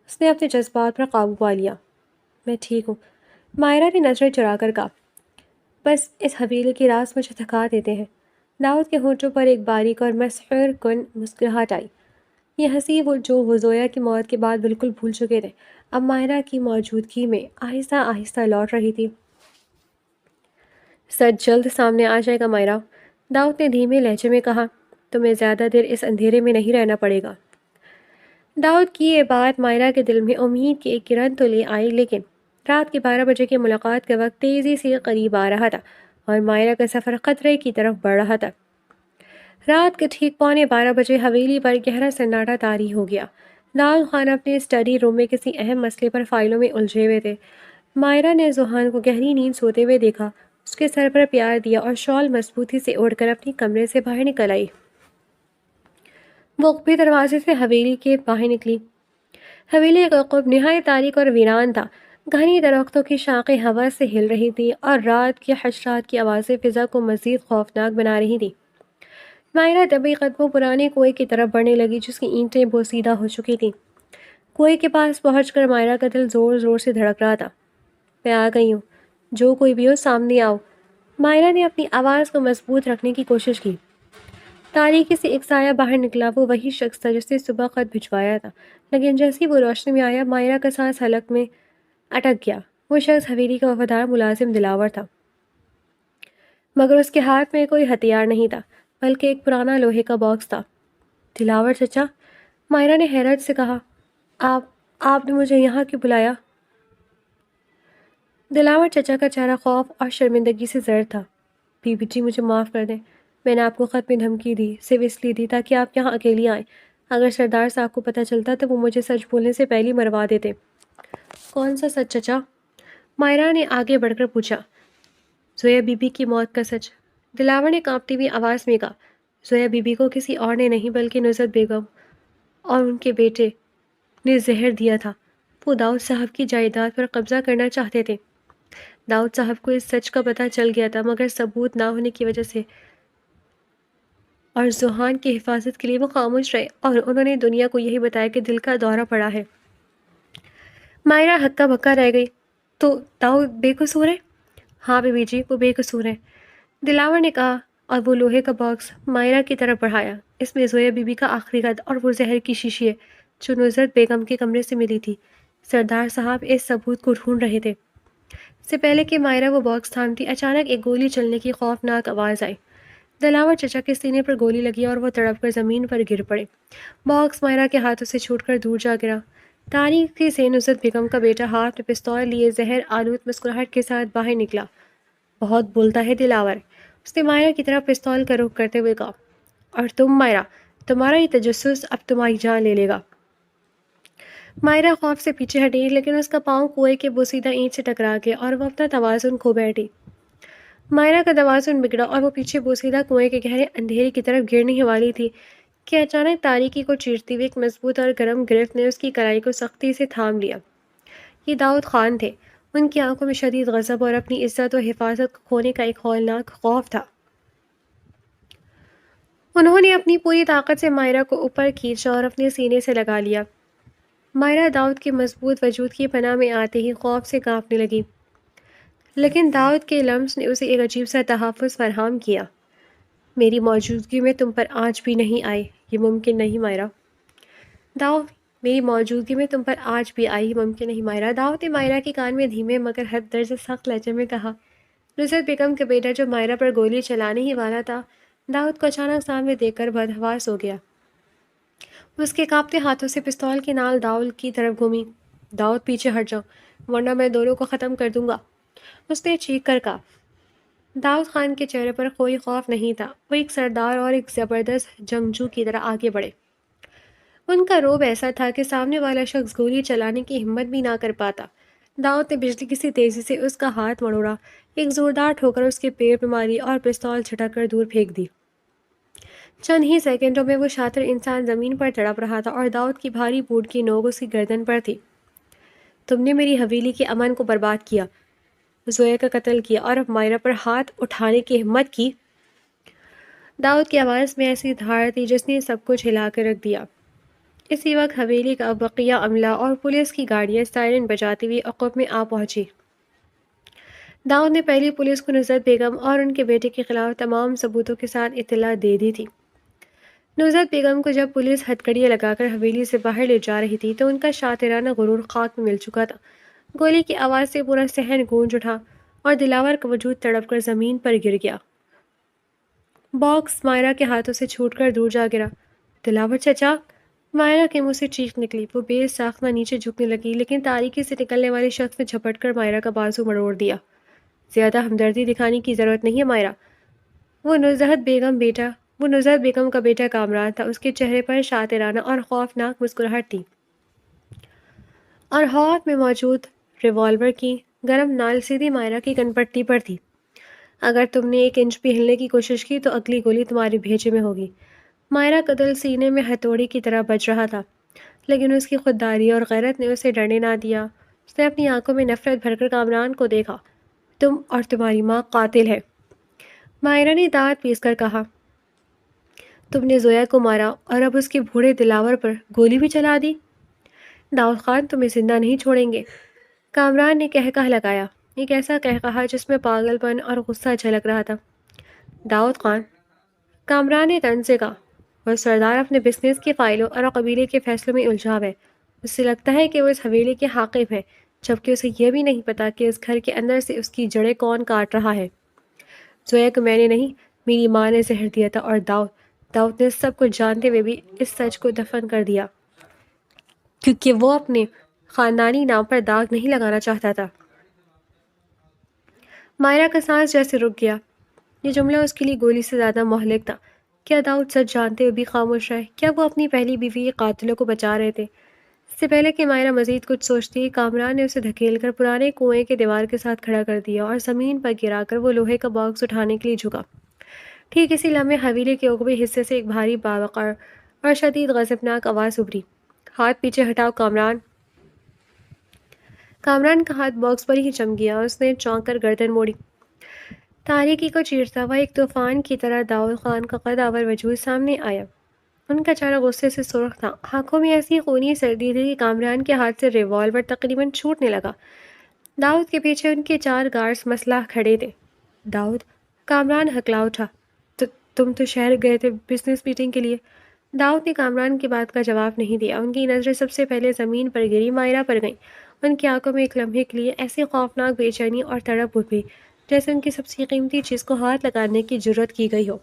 اس نے اپنے جذبات پر قابو پا لیا۔ میں ٹھیک ہوں، مائرہ نے نظریں چرا کر کہا۔ بس اس حویلی کے راز مجھے تھکا دیتے ہیں۔ داؤد کے ہونٹوں پر ایک باریک اور مسحور کن مسکراہٹ آئی۔ یہ ہنسی وہ زویا کی موت کے بعد بالکل بھول چکے تھے، اب مائرہ کی موجودگی میں آہستہ آہستہ لوٹ رہی تھی۔ سچ جلد سامنے آ جائے گا مائرہ، داؤد نے دھیمے لہجے میں کہا۔ تمہیں زیادہ دیر اس اندھیرے میں نہیں رہنا پڑے گا۔ داؤد کی یہ بات مائرہ کے دل میں امید کی ایک کرن تو لے آئی، لیکن رات کے 12 بجے کی ملاقات کا وقت تیزی سے قریب آ رہا تھا اور مائرہ کا سفر خطرے کی طرف بڑھ رہا تھا۔ رات کے ٹھیک 11:15 حویلی پر گہرا سناٹا طاری ہو گیا۔ داؤد خان اپنے اسٹڈی روم میں کسی اہم مسئلے پر فائلوں میں الجھے ہوئے تھے۔ مائرہ نے ذوحان کو گہری نیند سوتے ہوئے دیکھا، اس کے سر پر پیار دیا اور شال مضبوطی سے اوڑھ کر اپنی کمرے سے باہر نکل آئی۔ وہ قبی دروازے سے حویلی کے باہر نکلی۔ حویلی کا قب نہایت تاریک اور ویران تھا۔ گھنی درختوں کی شاخیں ہوا سے ہل رہی تھیں اور رات کے حشرات کی آوازیں فضا کو مزید خوفناک بنا رہی تھیں۔ مائرہ دبی قدموں پرانے کنویں کی طرف بڑھنے لگی جس کی اینٹیں بوسیدہ ہو چکی تھیں۔ کنویں کے پاس پہنچ کر مائرہ کا دل زور زور سے دھڑک رہا تھا۔ میں آ گئی ہوں، جو کوئی بھی ہو سامنے آؤ۔ مائرہ نے اپنی آواز کو مضبوط رکھنے کی کوشش کی۔ تاریکی سے ایک سایہ باہر نکلا، وہ وہی شخص تھا جس نے صبح خط بھجوایا تھا، لیکن جیسے وہ روشنی میں آیا مائرہ کا سانس حلق میں اٹک گیا۔ وہ شخص حویلی کا وفادار ملازم دلاور تھا، مگر اس کے ہاتھ میں کوئی ہتھیار نہیں تھا، بلکہ ایک پرانا لوہے کا باکس تھا۔ دلاور چچا، مائرہ نے حیرت سے کہا، آپ نے مجھے یہاں کیوں بلایا؟ دلاور چچا کا چہرہ خوف اور شرمندگی سے زرد تھا۔ بی بی جی مجھے معاف کر دیں، میں نے آپ کو خط میں دھمکی دی، صرف اس لیے دی تاکہ آپ یہاں اکیلی آئیں۔ اگر سردار صاحب کو پتہ چلتا تو وہ مجھے سچ بولنے سے پہلے مروا دیتے۔ کون سا سچ چچا؟ مائرہ نے آگے بڑھ کر پوچھا۔ زویا بی بی کی موت کا سچ، دلاور نے کانپتی ہوئی آواز میں کہا۔ زویا بی بی کو کسی اور نے نہیں بلکہ نصرت بیگم اور ان کے بیٹے نے زہر دیا تھا۔ وہ داؤد صاحب کی جائیداد پر قبضہ کرنا چاہتے تھے۔ داؤد صاحب کو اس سچ کا پتہ چل گیا تھا، مگر ثبوت نہ ہونے کی وجہ سے اور ذوحان کی حفاظت کے لیے وہ خاموش رہے، اور انہوں نے دنیا کو یہی بتایا کہ دل کا دورہ پڑا ہے۔ مائرہ ہکا بکا رہ گئی۔ تو داؤد بے قصور ہے؟ ہاں بی بی جی، وہ بے قصور ہے، دلاور نے کہا اور وہ لوہے کا باکس مائرہ کی طرف بڑھایا۔ اس میں زویا بی بی کا آخری خط اور وہ زہر کی شیشی ہے جو نصرت بیگم کے کمرے سے ملی تھی۔ سردار صاحب اس ثبوت کو ڈھونڈ رہے تھے۔ اس سے پہلے کہ مائرہ وہ باکس تھامتی، اچانک ایک گولی چلنے کی خوفناک آواز آئی۔ دلاور چچا کے سینے پر گولی لگی اور وہ تڑپ کر زمین پر گر پڑے۔ باکس مائرہ کے ہاتھوں سے چھوٹ کر دور جا گرا۔ تاریکی سے نصرت بیگم کا بیٹا ہاتھ میں پستول لیے زہر آلود مسکراہٹ کے ساتھ باہر نکلا۔ بہت بولتا ہے دلاور، اس نے مائرہ کی طرف پستول کا رخ کرتے ہوئے کہا۔ اور تم مائرہ، تمہارا یہ تجسس اب تمہاری جان لے لے گا۔ مائرہ خوف سے پیچھے ہٹی، لیکن اس کا پاؤں کنویں کے بوسیدہ اینٹ سے ٹکرا گیا اور وہ اپنا توازن کھو بیٹھی۔ مائرہ کا توازن بگڑا اور وہ پیچھے بوسیدہ کنویں کے گہرے اندھیرے کی طرف گرنے ہی والی تھی کہ اچانک تاریکی کو چیرتی ہوئی ایک مضبوط اور گرم گرفت نے اس کی کلائی کو سختی سے تھام لیا۔ یہ داؤد خان تھے۔ ان کی آنکھوں میں شدید غضب اور اپنی عزت و حفاظت کو کھونے کا ایک ہولناک خوف تھا۔ انہوں نے اپنی پوری طاقت سے مائرہ کو اوپر کھینچا اور اپنے سینے سے لگا لیا۔ مائرہ داؤد کے مضبوط وجود کی پناہ میں آتے ہی خوف سے کانپنے لگی، لیکن داؤد کے لمس نے اسے ایک عجیب سا تحفظ فراہم کیا۔ میری موجودگی میں تم پر آج بھی نہیں آئے، یہ ممکن نہیں مائرہ۔ داؤد میری موجودگی میں تم پر آج بھی آئی ممکن نہیں مائرہ، داؤد نے مائرہ کے کان میں دھیمے مگر حد درجہ سخت لہجے میں کہا۔ نصرت بیگم کا بیٹا جو مائرہ پر گولی چلانے ہی والا تھا، داؤد کو اچانک سامنے دیکھ کر بدحواس ہو گیا۔ اس کے کانپتے ہاتھوں سے پستول کی نال داؤد کی طرف گھومی۔ داؤد پیچھے ہٹ جاؤ ورنہ میں دونوں کو ختم کر دوں گا، اس نے چیخ کر کہا۔ داؤد خان کے چہرے پر کوئی خوف نہیں تھا، وہ ایک سردار اور ایک زبردست جنگجو کی طرح آگے بڑھے۔ ان کا روب ایسا تھا کہ سامنے والا شخص گولی چلانے کی ہمت بھی نہ کر پاتا، داؤد نے بجلی کسی تیزی سے اس کا ہاتھ مڑوڑا، ایک زوردار ٹھوکر اس کے پیٹ پہ ماری اور پستول چھٹک کر دور پھینک دی۔ چند ہی سیکنڈوں میں وہ شاطر انسان زمین پر تڑپ رہا تھا اور داؤد کی بھاری بوٹ کی نوک اس کی گردن پر تھی۔ تم نے میری حویلی کے امن کو برباد کیا، زویا کا قتل کیا اور اب مائرا پر ہاتھ اٹھانے کی ہمت کی۔ داؤد کی آواز میں ایسی دھاڑ تھی جس نے سب کچھ ہلا کر رکھ دیا۔ اسی وقت حویلی کا بقیہ عملہ اور پولیس کی گاڑیاں سائرن بجاتی ہوئی عقب میں آ پہنچی۔ داؤد نے پہلی پولیس کو نصرت بیگم اور ان کے بیٹے کے خلاف تمام ثبوتوں کے ساتھ اطلاع دے دی تھی۔ نصرت بیگم کو جب پولیس ہتھکڑیاں لگا کر حویلی سے باہر لے جا رہی تھی تو ان کا شاطرانہ غرور خاک میں مل چکا تھا۔ گولی کی آواز سے پورا صحن گونج اٹھا اور دلاور کا وجود تڑپ کر زمین پر گر گیا۔ باکس مائرا کے ہاتھوں سے چھوٹ کر دور جا گرا۔ دلاور چچا! مائرا کے منہ سے چیخ نکلی۔ وہ بے ساختہ نیچے جھکنے لگی لیکن تاریکی سے نکلنے والے شخص نے جھپٹ کر مائرا کا بازو مروڑ دیا۔ زیادہ ہمدردی دکھانے کی ضرورت نہیں ہے مائرا۔ وہ نصرت بیگم کا بیٹا کامران تھا۔ اس کے چہرے پر شاطرانہ اور خوفناک مسکراہٹ تھی اور ہاتھ میں موجود ریوالور کی گرم نال سیدھی مائرا کی کن پٹی پر تھی۔ اگر تم نے ایک انچ بھی ہلنے کی کوشش کی تو اگلی گولی تمہارے بھیجے میں ہوگی۔ مائرا کا دل سینے میں ہتھوڑی کی طرح بج رہا تھا، لیکن اس کی خودداری اور غیرت نے اسے ڈرنے نہ دیا۔ اس نے اپنی آنکھوں میں نفرت بھر کر کامران کو دیکھا۔ تم اور تمہاری ماں قاتل ہے، مائرا نے دانت پیس کر کہا۔ تم نے زویا کو مارا اور اب اس کے بوڑھے دلاور پر گولی بھی چلا دی۔ داؤد خان تمہیں زندہ نہیں چھوڑیں گے، کامران نے کہکہا لگایا، ایک ایسا کہکہا جس میں پاگل پن اور غصہ جھلک رہا تھا۔ داؤد خان، کامران نے طنز سے کہا، وہ سردار اپنے بزنس کی فائلوں اور قبیلے کے فیصلوں میں الجھا ہے۔ اس سے لگتا ہے کہ وہ اس حویلی کے حاکم ہے، جبکہ اسے یہ بھی نہیں پتا کہ اس گھر کے اندر سے اس کی جڑیں کون کاٹ رہا ہے۔ زویا کو میں نے نہیں، میری ماں نے زہر دیا تھا اور داؤد نے سب کچھ جانتے ہوئے بھی اس سچ کو دفن کر دیا کیونکہ وہ اپنے خاندانی نام پر داغ نہیں لگانا چاہتا تھا۔ مائرا کا سانس جیسے رک گیا۔ یہ جملہ اس کے لیے گولی سے زیادہ مہلک تھا۔ کیا داؤد سچ جانتے ہوئے بھی خاموش رہے؟ کیا وہ اپنی پہلی بیوی کے قاتلوں کو بچا رہے تھے؟ اس سے پہلے کہ مائرا مزید کچھ سوچتی، کامران نے اسے دھکیل کر پرانے کنویں کے دیوار کے ساتھ کھڑا کر دیا اور زمین پر گرا کر وہ لوہے کا باکس اٹھانے کے لیے جھکا۔ ٹھیک اسی لمحے حویلی کے اوپری حصے سے ایک بھاری باوقار اور شدید غضبناک آواز ابھری، ہاتھ پیچھے ہٹاؤ کامران۔ کامران کا ہاتھ باکس پر ہی چم گیا۔ اس نے چونک کر گردن موڑی۔ تاریکی کو چیرتا ہوا ایک طوفان کی طرح داؤد خان کا قدآور وجود سامنے آیا۔ ان کا چہرہ غصے سے سرخ تھا، آنکھوں میں ایسی خونی سردی تھی کہ کامران کے ہاتھ سے ریوالور تقریباً چھوٹنے لگا۔ داؤد کے پیچھے ان کے 4 گارڈز مسلح کھڑے تھے۔ داؤد! کامران ہکلا اٹھا۔ تم تو شہر گئے تھے بزنس میٹنگ کے لیے۔ داؤد نے کامران کی بات کا جواب نہیں دیا۔ ان کی نظریں سب سے پہلے زمین پر گری مائرا پر گئیں۔ ان کی آنکھوں میں ایک لمحے کے لیے ایسی خوفناک بے چینی اور تڑپ اٹھی جیسے ان کی سب سے قیمتی چیز کو ہاتھ لگانے کی جرات کی گئی ہو۔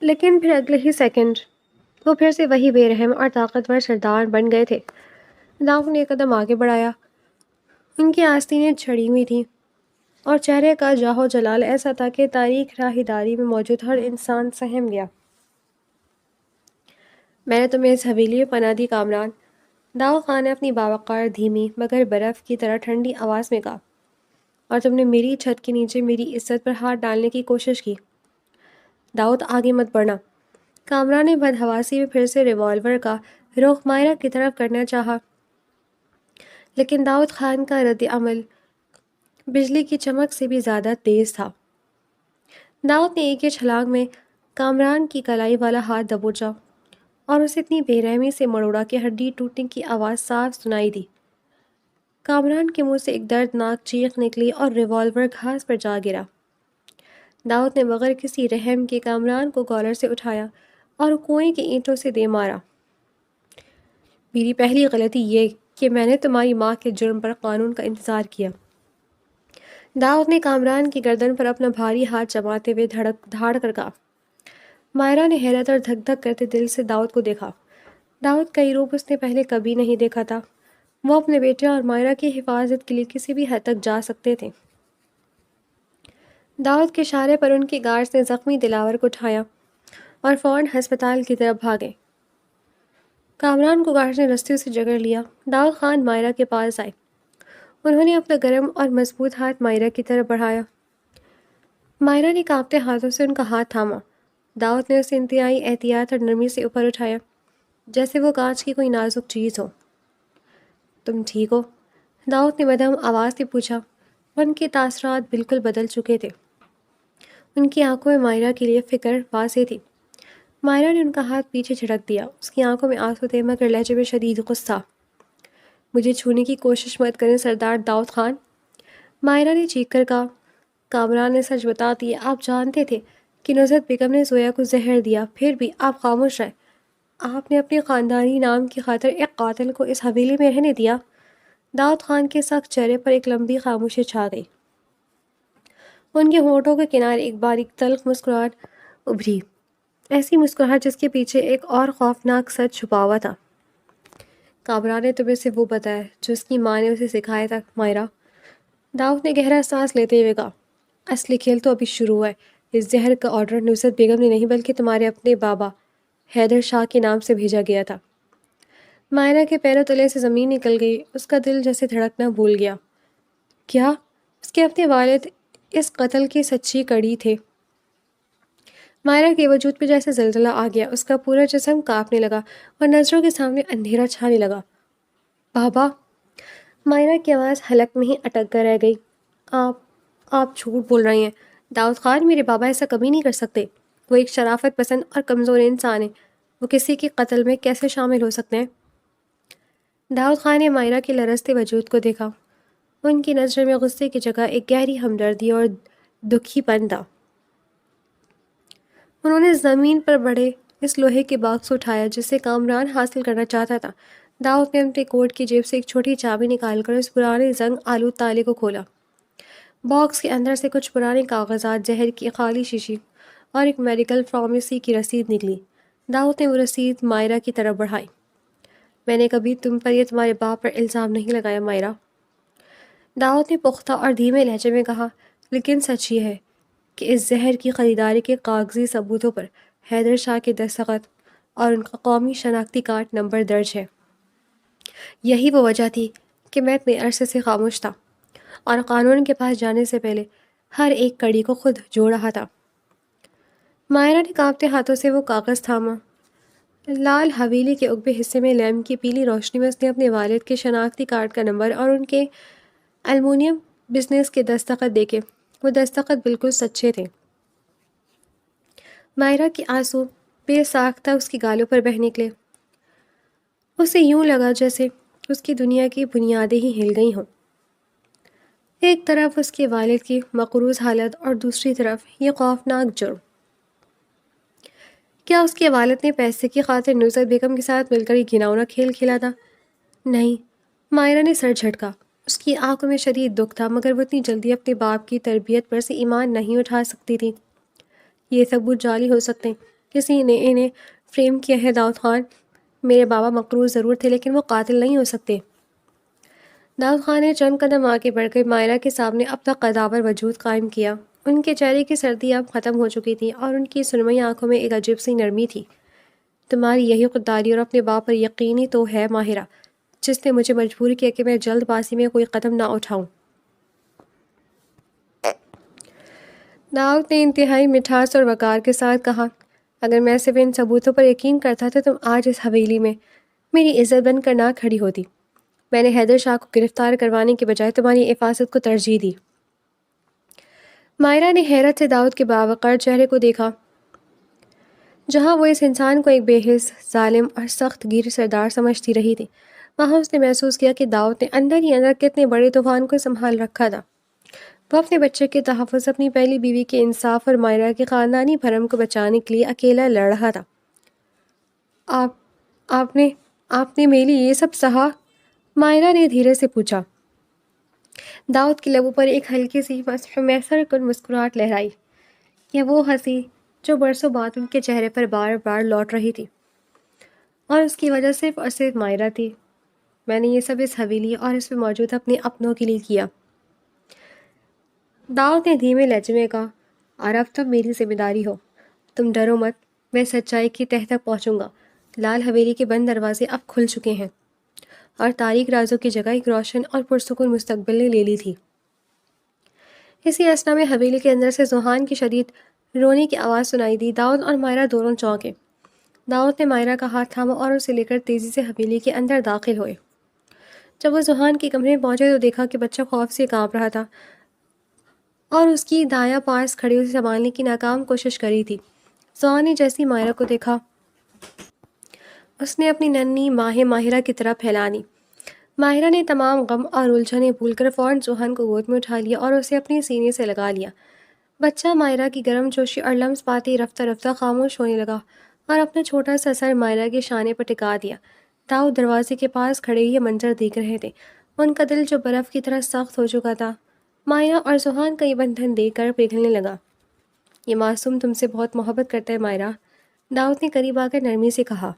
لیکن پھر اگلے ہی سیکنڈ وہ پھر سے وہی بے رحم اور طاقتور سردار بن گئے تھے۔ داؤد نے ایک قدم آگے بڑھایا۔ ان کی آستینیں چھڑی ہوئی تھیں اور چہرے کا جاہ و جلال ایسا تھا کہ تاریک راہداری میں موجود ہر انسان سہم گیا۔ میں نے تمہیں اس حویلی میں پناہ دی کامران، داؤد خان نے اپنی باوقار دھیمی مگر برف کی طرح ٹھنڈی آواز میں کہا، اور تم نے میری چھت کے نیچے میری عزت پر ہاتھ ڈالنے کی کوشش کی۔ داؤد آگے مت بڑھنا۔ کامران نے بدحواسی میں پھر سے ریوالور کا رخ مائرا کی طرف کرنا چاہا، لیکن داؤد خان کا رد عمل بجلی کی چمک سے بھی زیادہ تیز تھا۔ داؤد نے ایک ہی چھلانگ میں کامران کی کلائی والا ہاتھ دبوچا اور اسے اتنی بے رحمی سے مروڑا کہ ہڈی ٹوٹنے کی آواز صاف سنائی دی۔ کامران کے منہ سے ایک دردناک چیخ نکلی اور ریوالور گھاس پر جا گرا۔ داؤد نے بغیر کسی رحم کے کامران کو کالر سے اٹھایا اور کنویں کی اینٹوں سے دے مارا۔ میری پہلی غلطی یہ کہ میں نے تمہاری ماں کے جرم پر قانون کا انتظار کیا۔ داؤد نے کامران کی گردن پر اپنا بھاری ہاتھ جماتے ہوئے دھاڑ کر کہا۔ مائرا نے حیرت اور دھک دھک کرتے دل سے داؤد کو دیکھا۔ داؤد کا یہ روپ اس نے پہلے کبھی نہیں دیکھا تھا۔ وہ اپنے بیٹے اور مائرا کی حفاظت کے لیے کسی بھی حد تک جا سکتے تھے۔ داؤد کے اشارے پر ان کے گارڈز نے زخمی دلاور کو اٹھایا اور فوراً ہسپتال کی طرف بھاگے۔ کامران کو گارڈز نے رسیوں سے جکڑ لیا۔ داؤد خان مائرا کے پاس آئے۔ انہوں نے اپنا گرم اور مضبوط ہاتھ مائرہ کی طرف بڑھایا۔ مائرہ نے کانپتے ہاتھوں سے ان کا ہاتھ تھاما۔ داؤد نے اسے انتہائی احتیاط اور نرمی سے اوپر اٹھایا، جیسے وہ کانچ کی کوئی نازک چیز ہو۔ تم ٹھیک ہو؟ داؤد نے مدھم آواز سے پوچھا۔ ان کے تاثرات بالکل بدل چکے تھے۔ ان کی آنکھوں میں مائرہ کے لیے فکر واضح تھی۔ مائرہ نے ان کا ہاتھ پیچھے جھٹک دیا۔ اس کی آنکھوں میں آنسو تھے مگر لہجے میں شدید غصہ۔ مجھے چھونے کی کوشش مت کریں سردار داؤد خان، مائرہ نے چیخ کر کہا۔ کامران نے سچ بتا دیا، آپ جانتے تھے کہ نصرت بیگم نے زویا کو زہر دیا، پھر بھی آپ خاموش رہے۔ آپ نے اپنے خاندانی نام کی خاطر ایک قاتل کو اس حویلی میں رہنے دیا۔ داؤد خان کے سخت چہرے پر ایک لمبی خاموشی چھا گئی۔ ان کے ہونٹوں کے کنارے ایک باریک تلخ مسکراہٹ ابھری، ایسی مسکراہٹ جس کے پیچھے ایک اور خوفناک سچ چھپا ہوا تھا۔ کامران نے تمہیں سے وہ بتایا جو اس کی ماں نے اسے سکھایا تھا مائرہ، داؤد نے گہرا سانس لیتے ہوئے کہا۔ اصلی کھیل تو ابھی شروع ہوا ہے۔ اس زہر کا آرڈر نصرت بیگم نے نہیں بلکہ تمہارے اپنے بابا حیدر شاہ کے نام سے بھیجا گیا تھا۔ مائرہ کے پیروں تلے سے زمین نکل گئی، اس کا دل جیسے دھڑکنا بھول گیا۔ کیا اس کے اپنے والد اس قتل کی سچی کڑی تھے؟ مائرہ کے وجود پہ جیسے زلزلہ آ گیا، اس کا پورا جسم کانپنے لگا اور نظروں کے سامنے اندھیرا چھانے لگا۔ بابا! مائرہ کی آواز حلق میں ہی اٹک کر رہ گئی۔ آپ جھوٹ بول رہے ہیں داؤد خان، میرے بابا ایسا کبھی نہیں کر سکتے۔ وہ ایک شرافت پسند اور کمزور انسان ہے، وہ کسی کے قتل میں کیسے شامل ہو سکتے ہیں؟ داؤد خان نے مائرہ کے لرزتے وجود کو دیکھا۔ ان کی نظر میں غصے کی جگہ ایک گہری ہمدردی اور دکھی پن تھا۔ انہوں نے زمین پر بڑے اس لوہے کے باکس اٹھایا جسے کامران حاصل کرنا چاہتا تھا۔ داؤد نے اپنے کوٹ کی جیب سے ایک چھوٹی چابی نکال کر اس پرانے زنگ آلود تالے کو کھولا۔ باکس کے اندر سے کچھ پرانے کاغذات، زہر کی خالی شیشی اور ایک میڈیکل فارمیسی کی رسید نکلی۔ داؤد نے وہ رسید مائرہ کی طرف بڑھائی۔ میں نے کبھی تم پر یا تمہارے باپ پر الزام نہیں لگایا مائرہ، داؤد نے پختہ اور دھیمے لہجے میں کہا، لیکن سچ یہ ہے کہ اس زہر کی خریداری کے کاغذی ثبوتوں پر حیدر شاہ کے دستخط اور ان کا قومی شناختی کارڈ نمبر درج ہے۔ یہی وہ وجہ تھی کہ میں اتنے عرصے سے خاموش تھا اور قانون کے پاس جانے سے پہلے ہر ایک کڑی کو خود جوڑ رہا تھا۔ مائرہ نے کانپتے ہاتھوں سے وہ کاغذ تھاما۔ لال حویلی کے عقبے حصے میں لیمپ کی پیلی روشنی میں اس نے اپنے والد کے شناختی کارڈ کا نمبر اور ان کے ایلومینیم بزنس کے دستخط دیکھے۔ وہ دستخط بالکل سچے تھے۔ مائرہ کے آنسو بے ساختہ اس کی گالوں پر بہہ نکلے۔ اسے یوں لگا جیسے اس کی دنیا کی بنیادیں ہی ہل گئی ہوں۔ ایک طرف اس کے والد کی مقروض حالت اور دوسری طرف یہ خوفناک جرم۔ کیا اس کے والد نے پیسے کی خاطر نصرت بیگم کے ساتھ مل کر یہ گھناؤنا کھیل کھیلا تھا؟ نہیں، مائرہ نے سر جھٹکا۔ اس کی آنکھوں میں شدید دکھ تھا مگر وہ اتنی جلدی اپنے باپ کی تربیت پر سے ایمان نہیں اٹھا سکتی تھی۔ یہ ثبوت جعلی ہو سکتے ہیں، کسی نے انہیں فریم کیا ہے داؤد خان۔ میرے بابا مقروض ضرور تھے لیکن وہ قاتل نہیں ہو سکتے۔ داؤد خان نے چند قدم آگے بڑھ کر مائرہ کے سامنے اپنا قداور وجود قائم کیا۔ ان کے چہرے کی سردی اب ختم ہو چکی تھی اور ان کی سرمئی آنکھوں میں ایک عجیب سی نرمی تھی۔ تمہاری یہی خودداری اور اپنے باپ پر یقینی تو ہے ماہرہ، جس نے مجھے مجبور کیا کہ میں جلد بازی میں کوئی قدم نہ اٹھاؤں۔ داؤد نے انتہائی مٹھاس اور وقار کے ساتھ کہا، اگر میں صرف ان ثبوتوں پر یقین کرتا تھا تم آج اس حویلی میں میری عزت بن کر نہ کھڑی ہوتی۔ میں نے حیدر شاہ کو گرفتار کروانے کے بجائے تمہاری حفاظت کو ترجیح دی۔ مائرہ نے حیرت سے داؤد کے باوقار چہرے کو دیکھا۔ جہاں وہ اس انسان کو ایک بے حس، ظالم اور سخت گیر سردار سمجھتی رہی تھی، وہاں اس نے محسوس کیا کہ داؤد نے اندر ہی اندر کتنے بڑے طوفان کو سنبھال رکھا تھا۔ وہ اپنے بچے کے تحفظ، اپنی پہلی بیوی کے انصاف اور مائرہ کے خاندانی بھرم کو بچانے کے لیے اکیلا لڑ رہا تھا۔ آپ نے میری یہ سب سہا؟ مائرہ نے دھیرے سے پوچھا۔ داؤد کے لبوں پر ایک ہلکی سی محسر کن مسکراہٹ لہرائی، یہ وہ ہنسی جو برسوں بعد ان کے چہرے پر بار بار لوٹ رہی تھی، اور اس کی وجہ صرف اور صرف مائرہ تھی۔ میں نے یہ سب اس حویلی اور اس میں موجود اپنے اپنوں کے لیے کیا، داؤد نے دھیمے لہجے میں کہا، اور اب تم میری ذمہ داری ہو۔ تم ڈرو مت، میں سچائی کی تہ تک پہنچوں گا۔ لال حویلی کے بند دروازے اب کھل چکے ہیں۔ اور تاریک رازوں کی جگہ ایک روشن اور پرسکون مستقبل نے لے لی تھی۔ اسی اثنا میں حویلی کے اندر سے ذوحان کی شدید رونے کی آواز سنائی دی۔ داؤد اور مائرہ دونوں چونکے۔ داؤد نے مائرہ کا ہاتھ تھاما اور اسے لے کر تیزی سے حویلی کے اندر داخل ہوئے۔ جب وہ ذوحان کے کمرے میں پہنچے تو دیکھا کہ بچہ خوف سے کانپ رہا تھا اور اس کی دایاں پاس کھڑی اسے سنبھالنے کی ناکام کوشش کری تھی۔ ذوحان نے جیسی مائرہ کو دیکھا اس نے اپنی ننھی ماہ ماہرہ کی طرح پھیلا دی۔ ماہرہ نے تمام غم اور الجھنیں بھول کر فوراً ذوحان کو گود میں اٹھا لیا اور اسے اپنے سینے سے لگا لیا۔ بچہ مائرہ کی گرم جوشی اور لمس پاتے ہی رفتہ رفتہ خاموش ہونے لگا اور اپنا چھوٹا سا سر مائرہ کے شانے پر ٹکا دیا۔ داؤد دروازے کے پاس کھڑے یہ منظر دیکھ رہے تھے، ان کا دل جو برف کی طرح سخت ہو چکا تھا۔ مائرہ اور ذوحان کا یہ بندھن دیکھ کر پگھلنے لگا۔ یہ معصوم تم سے بہت محبت کرتا ہے مائرہ، داؤد نے قریب آ کر نرمی سے کہا،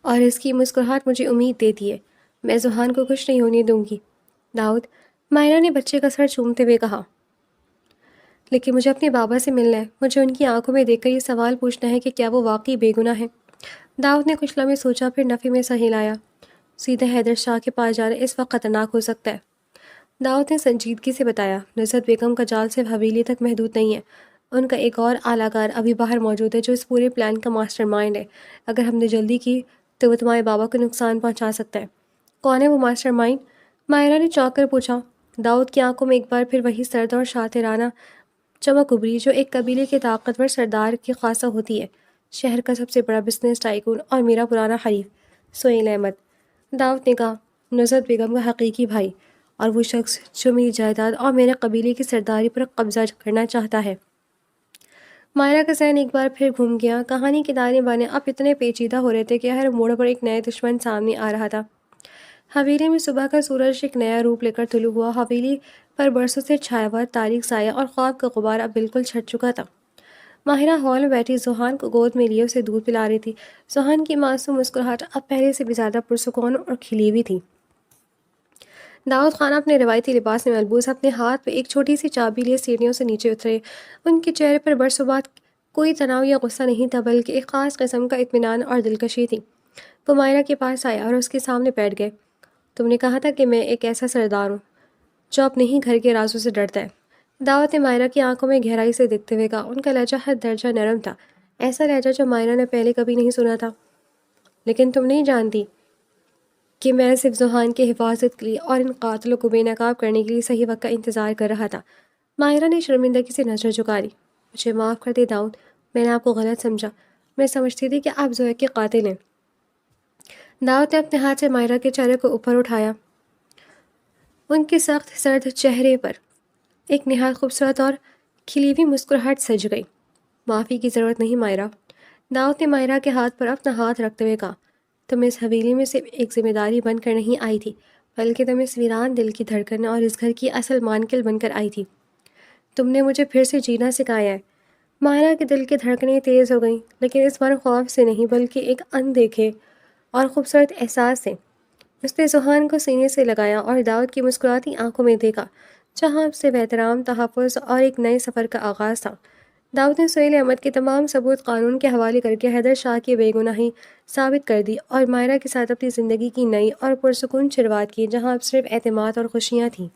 اور اس کی مسکراہٹ مجھے امید دیتی ہے۔ میں ذوحان کو خوش نہیں ہونے دوں گی داؤد، مائرہ نے بچے کا سر چومتے ہوئے کہا، لیکن مجھے اپنے بابا سے ملنا ہے۔ مجھے ان کی آنکھوں میں دیکھ کر یہ سوال پوچھنا ہے کہ کیا وہ واقعی بے گناہ ہے۔ داؤد نے کچھ لمحے سوچا، پھر نفی میں سر ہلایا۔ سیدھے حیدر شاہ کے پاس جانا اس وقت خطرناک ہو سکتا ہے، داؤد نے سنجیدگی سے بتایا۔ نصرت بیگم کا جال صرف حویلی تک محدود نہیں ہے، ان کا ایک اور اعلیٰ کار ابھی باہر موجود ہے جو اس پورے پلان کا ماسٹر مائنڈ ہے۔ اگر ہم نے جلدی کی تو وہ تمہارے بابا کو نقصان پہنچا سکتا ہے۔ کون ہے وہ ماسٹر مائنڈ؟ مائرہ نے چونک کر پوچھا۔ داؤد کی آنکھوں میں ایک بار پھر وہی سرد اور شاطرانہ چمک ابھری جو ایک قبیلے کے طاقتور سردار کی خاصہ ہوتی ہے، شہر کا سب سے بڑا بزنس ٹائکون اور میرا پرانا حریف سہیل احمد۔ داؤد نے کہا، نصرت بیگم کا حقیقی بھائی، اور وہ شخص جو میری جائیداد اور میرے قبیلے کی سرداری پر قبضہ کرنا چاہتا ہے۔ مائرہ کا ذہن ایک بار پھر گھوم گیا۔ کہانی کے دانے بانے اب اتنے پیچیدہ ہو رہے تھے کہ ہر موڑ پر ایک نئے دشمن سامنے آ رہا تھا۔ حویلی میں صبح کا سورج ایک نیا روپ لے کر طلوع ہوا۔ حویلی پر برسوں سے چھایا ہوا تاریک سایہ اور خواب کا غبار اب بالکل چھٹ چکا تھا۔ ماہرہ ہال میں بیٹھی ذوحان کو گود میں لیے اسے دودھ پلا رہی تھی۔ ذوحان کی معصوم مسکراہٹ اب پہلے سے بھی زیادہ پرسکون اور کھلی ہوئی تھی۔ داؤد خانہ اپنے روایتی لباس میں ملبوس اپنے ہاتھ میں ایک چھوٹی سی چابی لیے سیڑھیوں سے نیچے اترے۔ ان کے چہرے پر برسوں بعد کوئی تناؤ یا غصہ نہیں تھا، بلکہ ایک خاص قسم کا اطمینان اور دلکشی تھی۔ وہ مائرہ کے پاس آیا اور اس کے سامنے بیٹھ گئے۔ تم نے کہا تھا کہ میں ایک ایسا سردار ہوں جو اپنے ہی گھر کے رازوں سے ڈرتا ہے، داؤد نے مائرہ کی آنکھوں میں گہرائی سے دیکھتے ہوئے کہا۔ ان کا لہجہ حد درجہ نرم تھا، ایسا لہجہ جو مائرہ نے پہلے کبھی نہیں سنا تھا۔ لیکن تم نہیں جانتی کہ میں صرف ذوحان کی حفاظت کے لیے اور ان قاتلوں کو بے نقاب کرنے کے لیے صحیح وقت کا انتظار کر رہا تھا۔ مائرہ نے شرمندگی سے نظر جھکا لی۔ مجھے معاف کر دے داؤد، میں نے آپ کو غلط سمجھا، میں سمجھتی تھی کہ آپ زویا کے قاتل ہیں۔ داؤد نے اپنے ہاتھ سے مائرہ کے چہرے کو اوپر اٹھایا۔ ان کے سخت سرد چہرے پر ایک نہایت خوبصورت اور کھلی ہوئی مسکراہٹ سج گئی۔ معافی کی ضرورت نہیں مائرہ، داؤد نے مائرہ کے ہاتھ پر اپنا ہاتھ رکھتے ہوئے کہا۔ تم اس حویلی میں صرف ایک ذمہ داری بن کر نہیں آئی تھی، بلکہ تم اس ویران دل کی دھڑکن اور اس گھر کی اصل مانکل بن کر آئی تھی۔ تم نے مجھے پھر سے جینا سکھایا ہے۔ مائرہ کے دل کی دھڑکنیں تیز ہو گئیں، لیکن اس بار خوف سے نہیں بلکہ ایک اندیکھے اور خوبصورت احساس سے۔ اس نے ذوحان کو سینے سے لگایا اور داؤد کی مسکراتی آنکھوں میں دیکھا، جہاں اب سے احترام، تحفظ اور ایک نئے سفر کا آغاز تھا۔ داؤد نے سہیل احمد کے تمام ثبوت قانون کے حوالے کر کے حیدر شاہ کی بے گناہی ثابت کر دی اور مائرہ کے ساتھ اپنی زندگی کی نئی اور پرسکون شروعات کی، جہاں اب صرف اعتماد اور خوشیاں تھیں۔